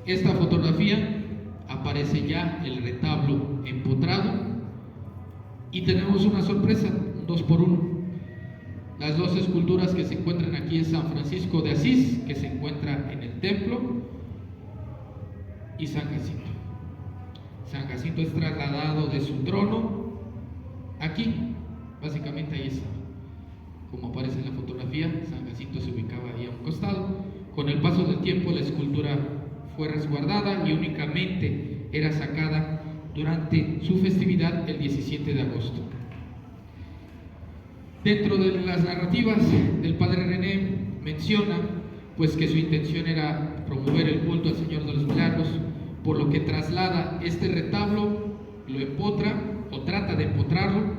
Esta fotografía aparece ya el retablo empotrado, y tenemos una sorpresa, un 2x1. Las dos esculturas que se encuentran aquí es San Francisco de Asís, que se encuentra en el templo, y San Jacinto. San Jacinto es trasladado de su trono aquí, básicamente ahí está. Como aparece en la fotografía, San Jacinto se ubicaba ahí a un costado. Con el paso del tiempo la escultura fue resguardada y únicamente era sacada durante su festividad el 17 de agosto. Dentro de las narrativas del padre René menciona pues que su intención era promover el culto al Señor de los Milagros, por lo que traslada este retablo, lo empotra o trata de empotrarlo,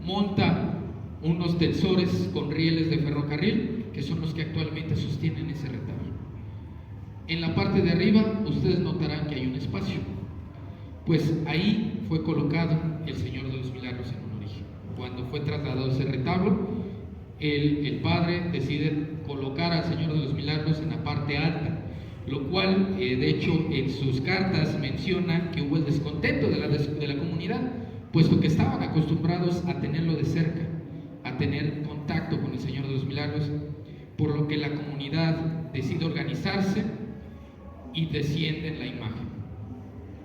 monta unos tensores con rieles de ferrocarril, que son los que actualmente sostienen ese retablo. En la parte de arriba ustedes notarán que hay un espacio, pues ahí fue colocado el Señor de los Milagros en un origen. Cuando fue trasladado ese retablo, el padre decide colocar al Señor de los Milagros en la parte alta, lo cual de hecho en sus cartas menciona que hubo el descontento de la comunidad, puesto que estaban acostumbrados a tenerlo de cerca, a tener contacto con el Señor de los Milagros, por lo que la comunidad decide organizarse y desciende en la imagen.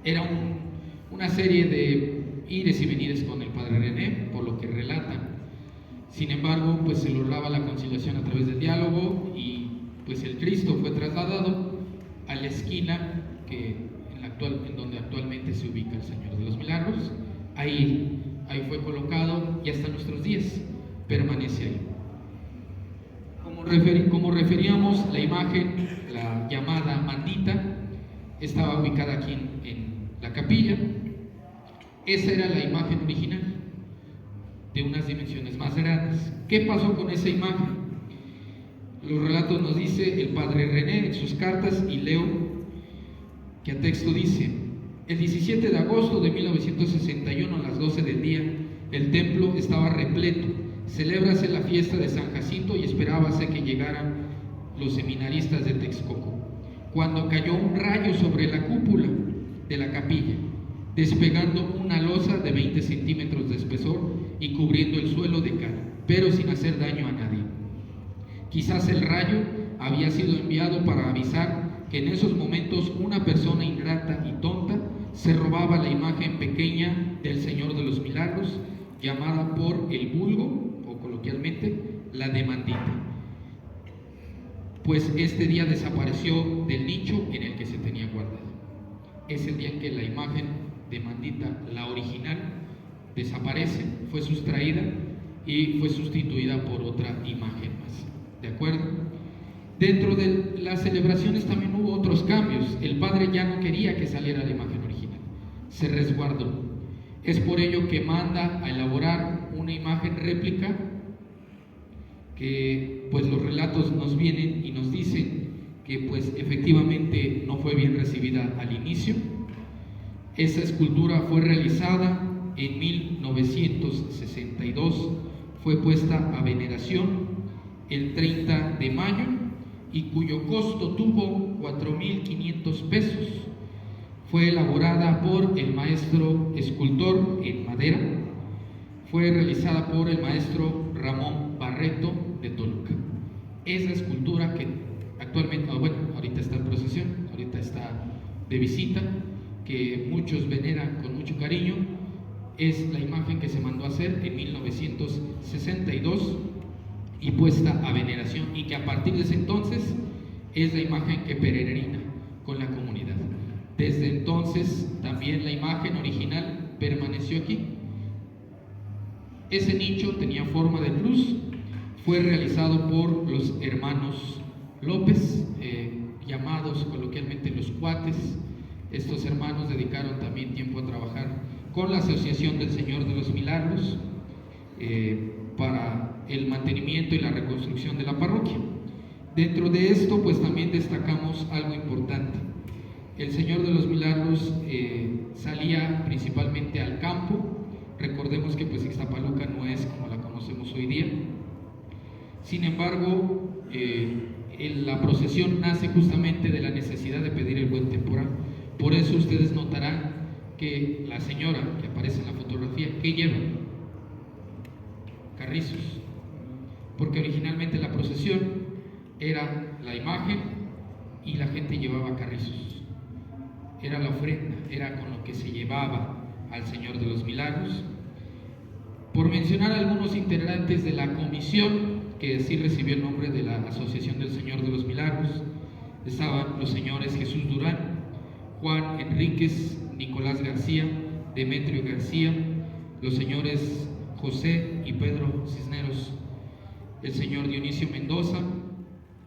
Era una serie de ires y venires con el padre René, por lo que relatan. Sin embargo, pues se lograba la conciliación a través del diálogo, y pues el Cristo fue trasladado a la esquina en donde actualmente se ubica el Señor de los Milagros. Ahí fue colocado y hasta nuestros días permanece ahí. Como referíamos, la imagen, la llamada mandita, estaba ubicada aquí en la capilla. Esa era la imagen original, de unas dimensiones más grandes. ¿Qué pasó con esa imagen? Los relatos nos dice el padre René en sus cartas, y leo que a texto dice: el 17 de agosto de 1961 a las 12 del día, el templo estaba repleto. Celébrase la fiesta de San Jacinto y esperábase que llegaran los seminaristas de Texcoco, cuando cayó un rayo sobre la cúpula de la capilla, despegando una losa de 20 centímetros de espesor y cubriendo el suelo de cal, pero sin hacer daño a nadie. Quizás el rayo había sido enviado para avisar que en esos momentos una persona ingrata y tonta se robaba la imagen pequeña del Señor de los Milagros, llamada por el vulgo, o coloquialmente, la de mandita, pues este día desapareció del nicho en el que se tenía guardada. Es el día en que la imagen de mandita, la original, desaparece, fue sustraída y fue sustituida por otra imagen más. ¿De acuerdo? Dentro de las celebraciones también hubo otros cambios. El padre ya no quería que saliera la imagen original, se resguardó. Es por ello que manda a elaborar una imagen réplica, que pues los relatos nos vienen y nos dicen que pues efectivamente no fue bien recibida al inicio. Esa escultura fue realizada en 1962, fue puesta a veneración el 30 de mayo y cuyo costo tuvo 4,500 pesos. Fue elaborada por el maestro escultor en madera. Fue realizada por el maestro Ramón Barreto de Toluca. Esa escultura que actualmente, ahorita está en procesión, ahorita está de visita, que muchos veneran con mucho cariño, es la imagen que se mandó a hacer en 1962 y puesta a veneración, y que a partir de ese entonces es la imagen que peregrina con la comunidad. Desde entonces también la imagen original permaneció aquí. Ese nicho tenía forma de cruz, fue realizado por los hermanos López, llamados coloquialmente los cuates. Estos hermanos dedicaron también tiempo a trabajar con la Asociación del Señor de los Milagros para el mantenimiento y la reconstrucción de la parroquia. Dentro de esto pues también destacamos algo importante. El Señor de los Milagros salía principalmente al campo. Recordemos que pues Ixtapaluca no es como la conocemos hoy día. Sin embargo, la procesión nace justamente de la necesidad de pedir el buen temporal. Por eso ustedes notarán que la señora que aparece en la fotografía, ¿qué lleva? Carrizos. Porque originalmente la procesión era la imagen y la gente llevaba carrizos. Era la ofrenda, era con lo que se llevaba al Señor de los Milagros. Por mencionar algunos integrantes de la comisión, que sí recibió el nombre de la Asociación del Señor de los Milagros, estaban los señores Jesús Durán, Juan Enríquez, Nicolás García, Demetrio García, los señores José y Pedro Cisneros, el señor Dionisio Mendoza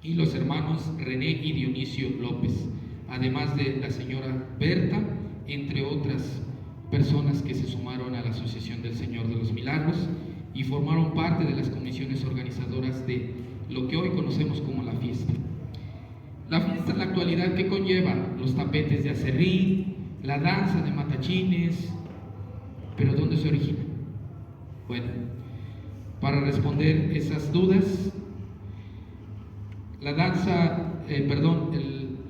y los hermanos René y Dionisio López, además de la señora Berta, entre otras personas que se sumaron a la Asociación del Señor de los Milagros y formaron parte de las comisiones organizadoras de lo que hoy conocemos como la fiesta. La fiesta en la actualidad, ¿qué conlleva? Los tapetes de acerrín, la danza de matachines. ¿Pero dónde se origina? Bueno, para responder esas dudas, la danza,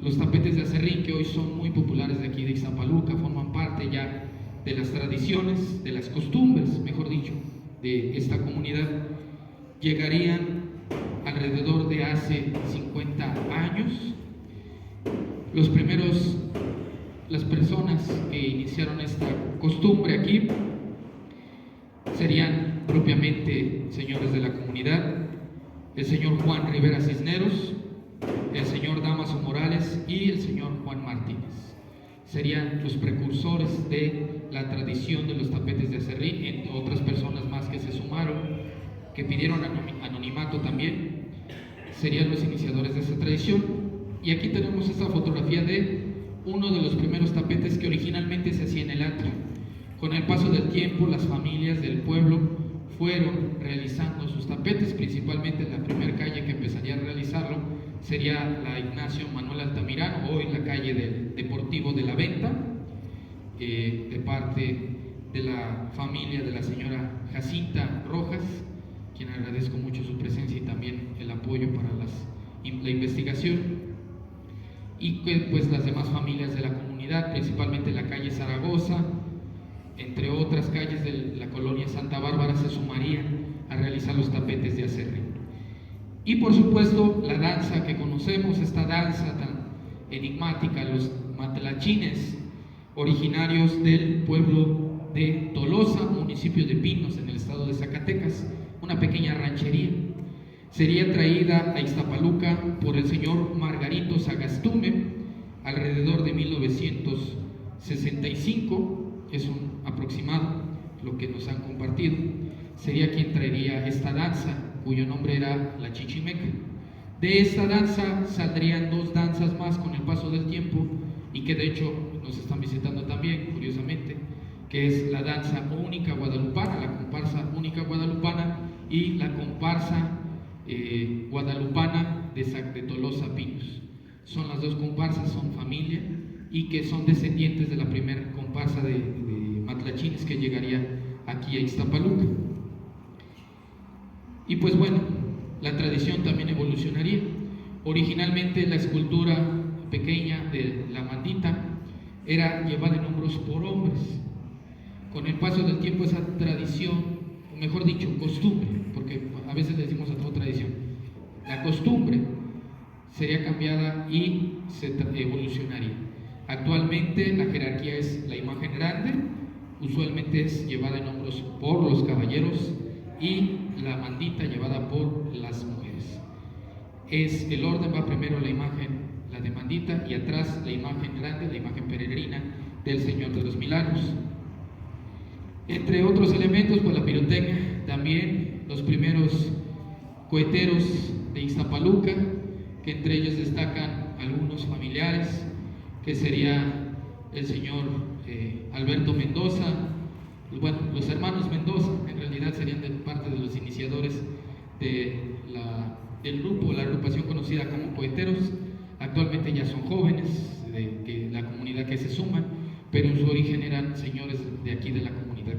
los tapetes de acerrín, que hoy son muy populares de aquí de Ixtapaluca, forman parte ya de las tradiciones, de las costumbres, mejor dicho, de esta comunidad. Llegarían alrededor de hace 50 años. Las personas que iniciaron esta costumbre aquí serían propiamente señores de la comunidad, el señor Juan Rivera Cisneros, Damaso Morales y el señor Juan Martínez. Serían los precursores de la tradición de los tapetes de acerrín, entre otras personas más que se sumaron, que pidieron anonimato también, serían los iniciadores de esta tradición. Y aquí tenemos esta fotografía de uno de los primeros tapetes que originalmente se hacía en el atrio. Con el paso del tiempo, las familias del pueblo fueron realizando sus tapetes, principalmente en la primera calle que empezaría a realizarlo sería la Ignacio Manuel Altamirano, hoy la calle del Deportivo de la Venta, de parte de la familia de la señora Jacinta Rojas, quien agradezco mucho su presencia y también el apoyo para la investigación, y que pues las demás familias de la comunidad, principalmente la calle Zaragoza, entre otras calles de la colonia Santa Bárbara, se sumarían a realizar los tapetes de acerrín. Y por supuesto la danza que conocemos, esta danza tan enigmática, los matlachines, originarios del pueblo de Tolosa, municipio de Pinos, en el estado de Zacatecas, una pequeña ranchería. Sería traída a Iztapaluca por el señor Margarito Sagastume alrededor de 1965, es un aproximado lo que nos han compartido. Sería quien traería esta danza, cuyo nombre era la chichimeca. De esta danza saldrían dos danzas más con el paso del tiempo, y que de hecho nos están visitando también, curiosamente, que es la danza única guadalupana, la comparsa única guadalupana y la comparsa guadalupana de Tolosa Pinos. Son las dos comparsas, son familia, y que son descendientes de la primera comparsa de matlachines que llegaría aquí a Iztapaluca. Y pues bueno, la tradición también evolucionaría. Originalmente la escultura pequeña de la mandita era llevada en hombros por hombres. Con el paso del tiempo esa tradición, o mejor dicho, costumbre, porque a veces le decimos a todo tradición, la costumbre sería cambiada y se evolucionaría. Actualmente la jerarquía es la imagen grande, usualmente es llevada en hombros por los caballeros, y la mandita llevada por las mujeres. El orden va primero la imagen, la de mandita, y atrás la imagen grande, la imagen peregrina del Señor de los Milagros. Entre otros elementos, pues la pirotecnia, también los primeros coheteros de Iztapaluca, que entre ellos destacan algunos familiares, que sería el señor Alberto Mendoza, bueno, los hermanos Mendoza, en realidad serían de parte de los iniciadores del grupo, la agrupación conocida como coheteros. Actualmente ya son jóvenes de la comunidad que se suman, pero en su origen eran señores de aquí de la comunidad.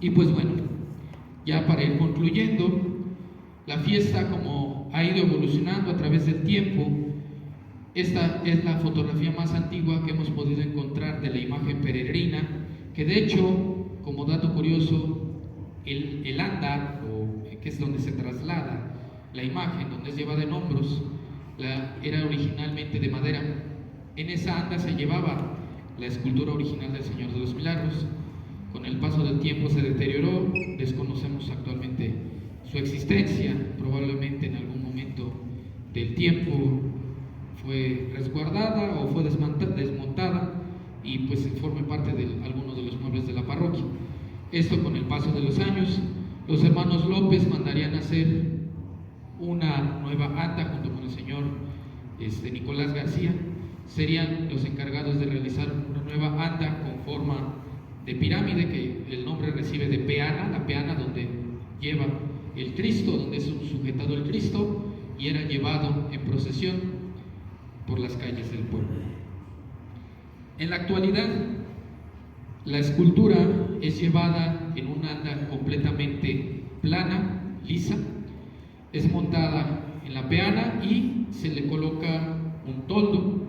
Y pues bueno, ya para ir concluyendo, la fiesta como ha ido evolucionando a través del tiempo. Esta es la fotografía más antigua que hemos podido encontrar de la imagen peregrina, que de hecho, como dato curioso, el anda, que es donde se traslada la imagen, donde es llevada en hombros, era originalmente de madera. En esa anda se llevaba la escultura original del Señor de los Milagros. Con el paso del tiempo se deterioró, desconocemos actualmente su existencia, probablemente en algún momento del tiempo fue resguardada o fue desmontada y pues forme parte de algunos de los muebles de la parroquia. Esto con el paso de los años, los hermanos López mandarían hacer una nueva anda junto con el señor Nicolás García. Serían los encargados de realizar una nueva anda con forma de pirámide, que el nombre recibe de peana, la peana donde lleva el Cristo, donde es sujetado el Cristo, y era llevado en procesión por las calles del pueblo. En la actualidad, la escultura es llevada en una anda completamente plana, lisa, es montada en la peana y se le coloca un toldo,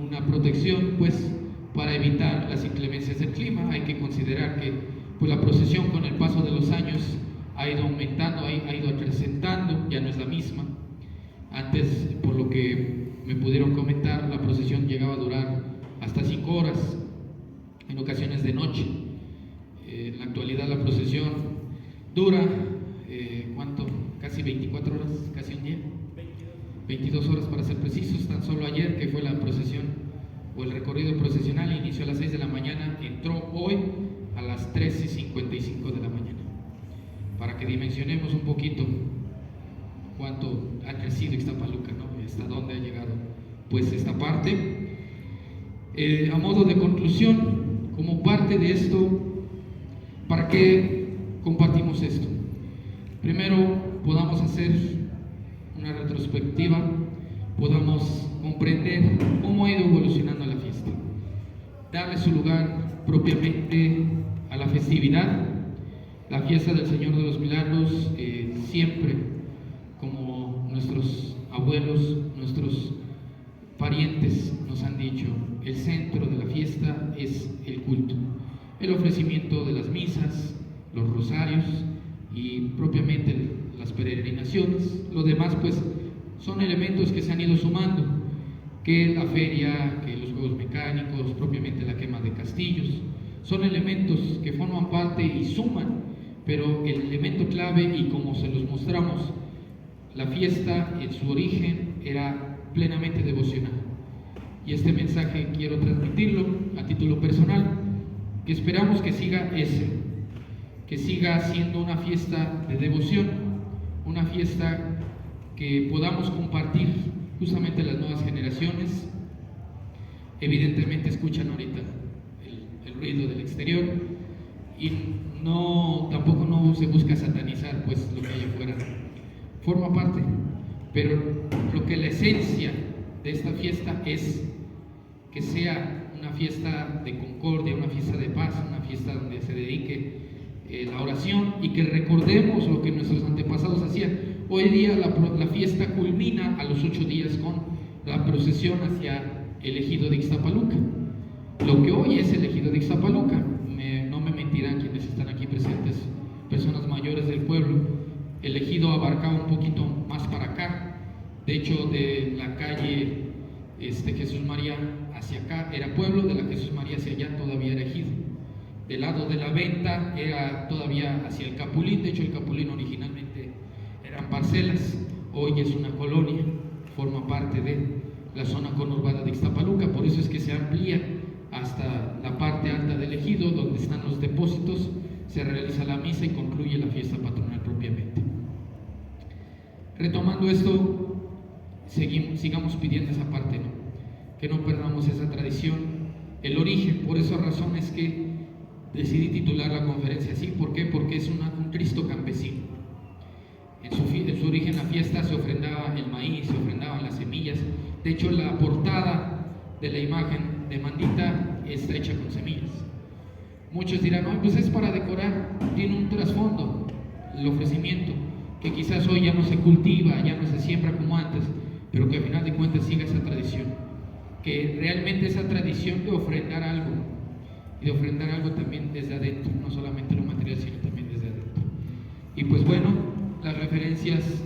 una protección, pues, para evitar las inclemencias del clima. Hay que considerar que pues, la procesión con el paso de los años ha ido aumentando, ha ido acrecentando, ya no es la misma. Antes, por lo que me pudieron comentar, la procesión llegaba a durar hasta 5 horas, en ocasiones de noche. En la actualidad la procesión dura, ¿cuánto? Casi 24 horas, casi un día. 22 horas para ser precisos. Tan solo ayer, que fue la procesión o el recorrido procesional, inició a las 6 de la mañana, entró hoy a las 13:55 de la mañana, para que dimensionemos un poquito cuánto ha crecido Ixtapaluca, ¿no? Hasta dónde ha llegado pues esta parte. A modo de conclusión, como parte de esto, ¿para qué compartimos esto? Primero, podamos hacer una retrospectiva, podamos comprender cómo ha ido evolucionando la fiesta, darle su lugar propiamente a la festividad. La fiesta del Señor de los Milagros, siempre, como nuestros abuelos, nuestros parientes nos han dicho, el centro de la fiesta es el culto, el ofrecimiento de las misas, los rosarios y propiamente las peregrinaciones. Lo demás pues son elementos que se han ido sumando, que la feria, que los juegos mecánicos, propiamente la quema de castillos, son elementos que forman parte y suman, pero el elemento clave, y como se los mostramos, la fiesta en su origen era plenamente devocional. Y este mensaje quiero transmitirlo a título personal, que esperamos que siga que siga siendo una fiesta de devoción, una fiesta que podamos compartir justamente las nuevas generaciones. Evidentemente escuchan ahorita el ruido del exterior y tampoco no se busca satanizar pues lo que hay afuera, forma parte, pero lo que la esencia de esta fiesta es que sea una fiesta de concordia, una fiesta de paz, una fiesta donde se dedique la oración y que recordemos lo que nuestros antepasados hacían. Hoy día la fiesta culmina a los 8 días con la procesión hacia el ejido de Ixtapaluca. Lo que hoy es el ejido de Ixtapaluca, no me mentirán quienes están aquí presentes, personas mayores del pueblo, el ejido abarcaba un poquito más para acá. De hecho, de la calle Jesús María hacia acá era pueblo, de la Jesús María hacia allá todavía era ejido. Del lado de la Venta era todavía hacia el Capulín. De hecho, el Capulín originalmente eran parcelas, hoy es una colonia, forma parte de la zona conurbada de Ixtapaluca. Por eso es que se amplía hasta la parte alta del ejido, donde están los depósitos, se realiza la misa y concluye la fiesta patronal propiamente. Retomando esto, sigamos pidiendo esa parte, ¿no? Que no perdamos esa tradición, el origen. Por esa razón es que decidí titular la conferencia así. ¿Por qué? Porque es un Cristo campesino. En su origen la fiesta se ofrendaba el maíz, se ofrendaban las semillas. De hecho, la portada de la imagen de Mandita está hecha con semillas. Muchos dirán, no, pues es para decorar, tiene un trasfondo, el ofrecimiento, que quizás hoy ya no se cultiva, ya no se siembra como antes, pero que al final de cuentas siga esa tradición, que realmente esa tradición de ofrendar algo, y de ofrendar algo también desde adentro, no solamente lo material, sino también desde adentro. Y pues bueno, las referencias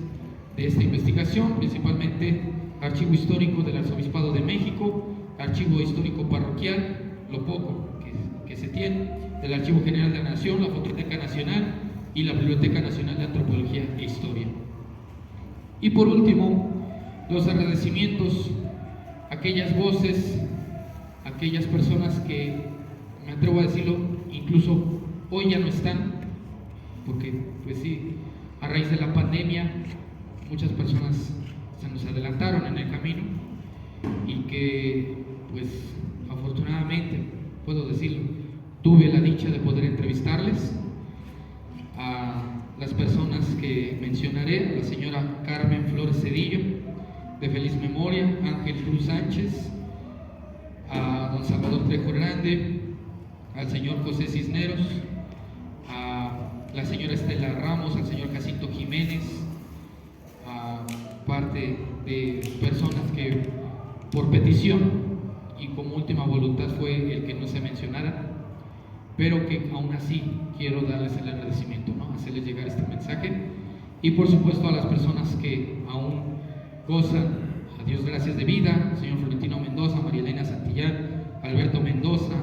de esta investigación, principalmente Archivo Histórico del Arzobispado de México, Archivo Histórico Parroquial, lo poco que se tiene, del Archivo General de la Nación, la Fototeca Nacional y la Biblioteca Nacional de Antropología e Historia. Y por último, los agradecimientos a aquellas voces, a aquellas personas que, me atrevo a decirlo, incluso hoy ya no están, porque pues sí, a raíz de la pandemia muchas personas se nos adelantaron en el camino y que pues afortunadamente, puedo decirlo, tuve la dicha de poder entrevistarles. A las personas que mencionaré: a la señora Carmen Flores Cedillo, de feliz memoria; Ángel Cruz Sánchez; a don Salvador Trejo Grande; al señor José Cisneros; a la señora Estela Ramos; al señor Jacinto Jiménez; a parte de personas que por petición y como última voluntad fue el que no se mencionara, pero que aún así quiero darles el agradecimiento, ¿no? Hacerles llegar este mensaje. Y por supuesto a las personas que aún gozan, a Dios gracias, de vida: al señor Florentino Mendoza, María Elena Santillán, Alberto Mendoza,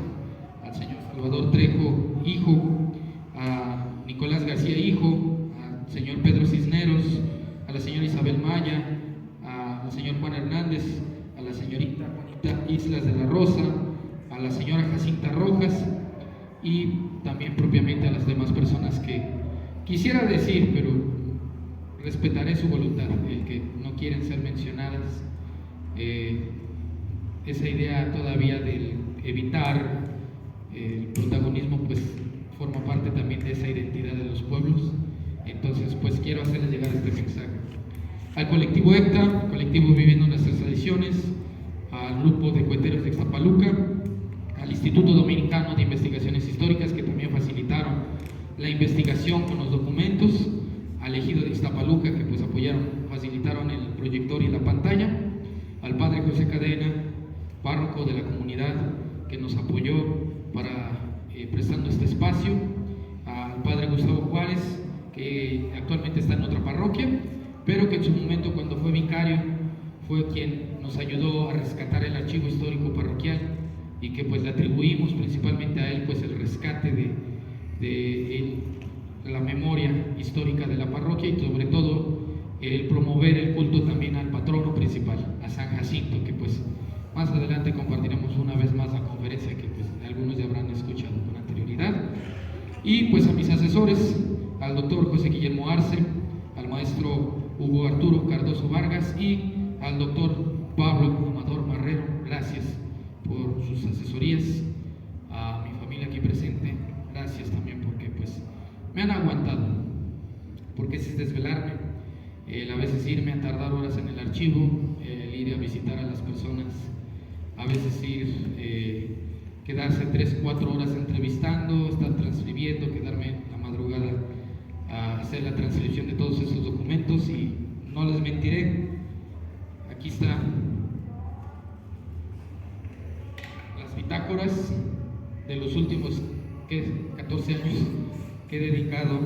al señor Salvador Trejo, hijo; a Nicolás García, hijo; al señor Pedro Cisneros; a la señora Isabel Maya; al señor Juan Hernández, a la señorita Juanita Islas de la Rosa, a la señora Jacinta Rojas y también propiamente a las demás personas que quisiera decir, pero respetaré su voluntad, el que no quieren ser mencionadas. Esa idea todavía de evitar el protagonismo pues forma parte también de esa identidad de los pueblos. Entonces pues quiero hacerles llegar este mensaje al colectivo ECTA, al colectivo Viviendo Nuestras Tradiciones, al grupo de cueteros de Ixtapaluca, al Instituto Dominicano de Investigaciones Históricas, que también facilitaron la investigación con los documentos, al ejido de Ixtapaluca, que pues facilitaron el proyector y la pantalla, al padre José Cadena, párroco de la comunidad, que nos apoyó para prestando este espacio, al padre Gustavo Juárez, que actualmente está en otra parroquia, pero que en su momento, cuando fue vicario, fue quien nos ayudó a rescatar el archivo histórico parroquial y que pues le atribuimos principalmente a él pues el rescate de la memoria histórica de la parroquia y sobre todo el promover el culto también al patrono principal, a San Jacinto, que pues más adelante compartiremos una vez más la conferencia que pues algunos ya habrán escuchado con anterioridad. Y pues a mis asesores, al doctor José Guillermo Arce, al maestro Hugo Arturo Cardoso Vargas y al doctor Pablo Amador Marrero, gracias por sus asesorías. A mi familia aquí presente, gracias también porque pues me han aguantado, porque es desvelarme, a veces irme a tardar horas en el archivo, ir a visitar a las personas, a veces quedarse 3-4 horas entrevistando, estar transcribiendo, quedarme la madrugada a hacer la transcripción de todos esos documentos. Y no les mentiré, aquí están las bitácoras de los últimos 14 años que he dedicado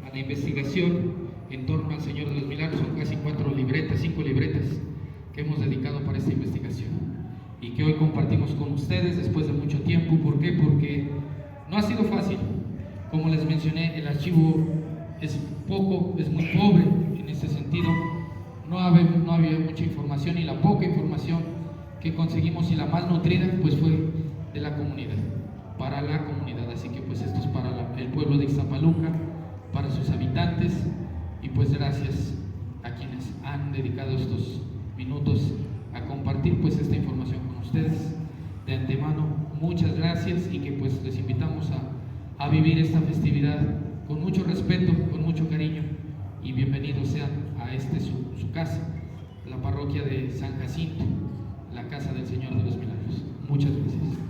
a la investigación en torno al Señor de los Milagros. Son casi 5 libretas que hemos dedicado para esta investigación y que hoy compartimos con ustedes después de mucho tiempo. ¿Por qué? Porque no ha sido fácil. Como les mencioné, el archivo es muy pobre en ese sentido. No había mucha información, y la poca información que conseguimos y la más nutrida pues fue de la comunidad, para la comunidad. Así que pues esto es para el pueblo de Ixtapaluca, para sus habitantes, y pues gracias a quienes han dedicado estos minutos a compartir pues esta información con ustedes. De antemano, muchas gracias, y que pues les invitamos a vivir esta festividad con mucho respeto, con mucho cariño, y bienvenidos sean a su casa, la parroquia de San Jacinto, la casa del Señor de los Milagros. Muchas gracias.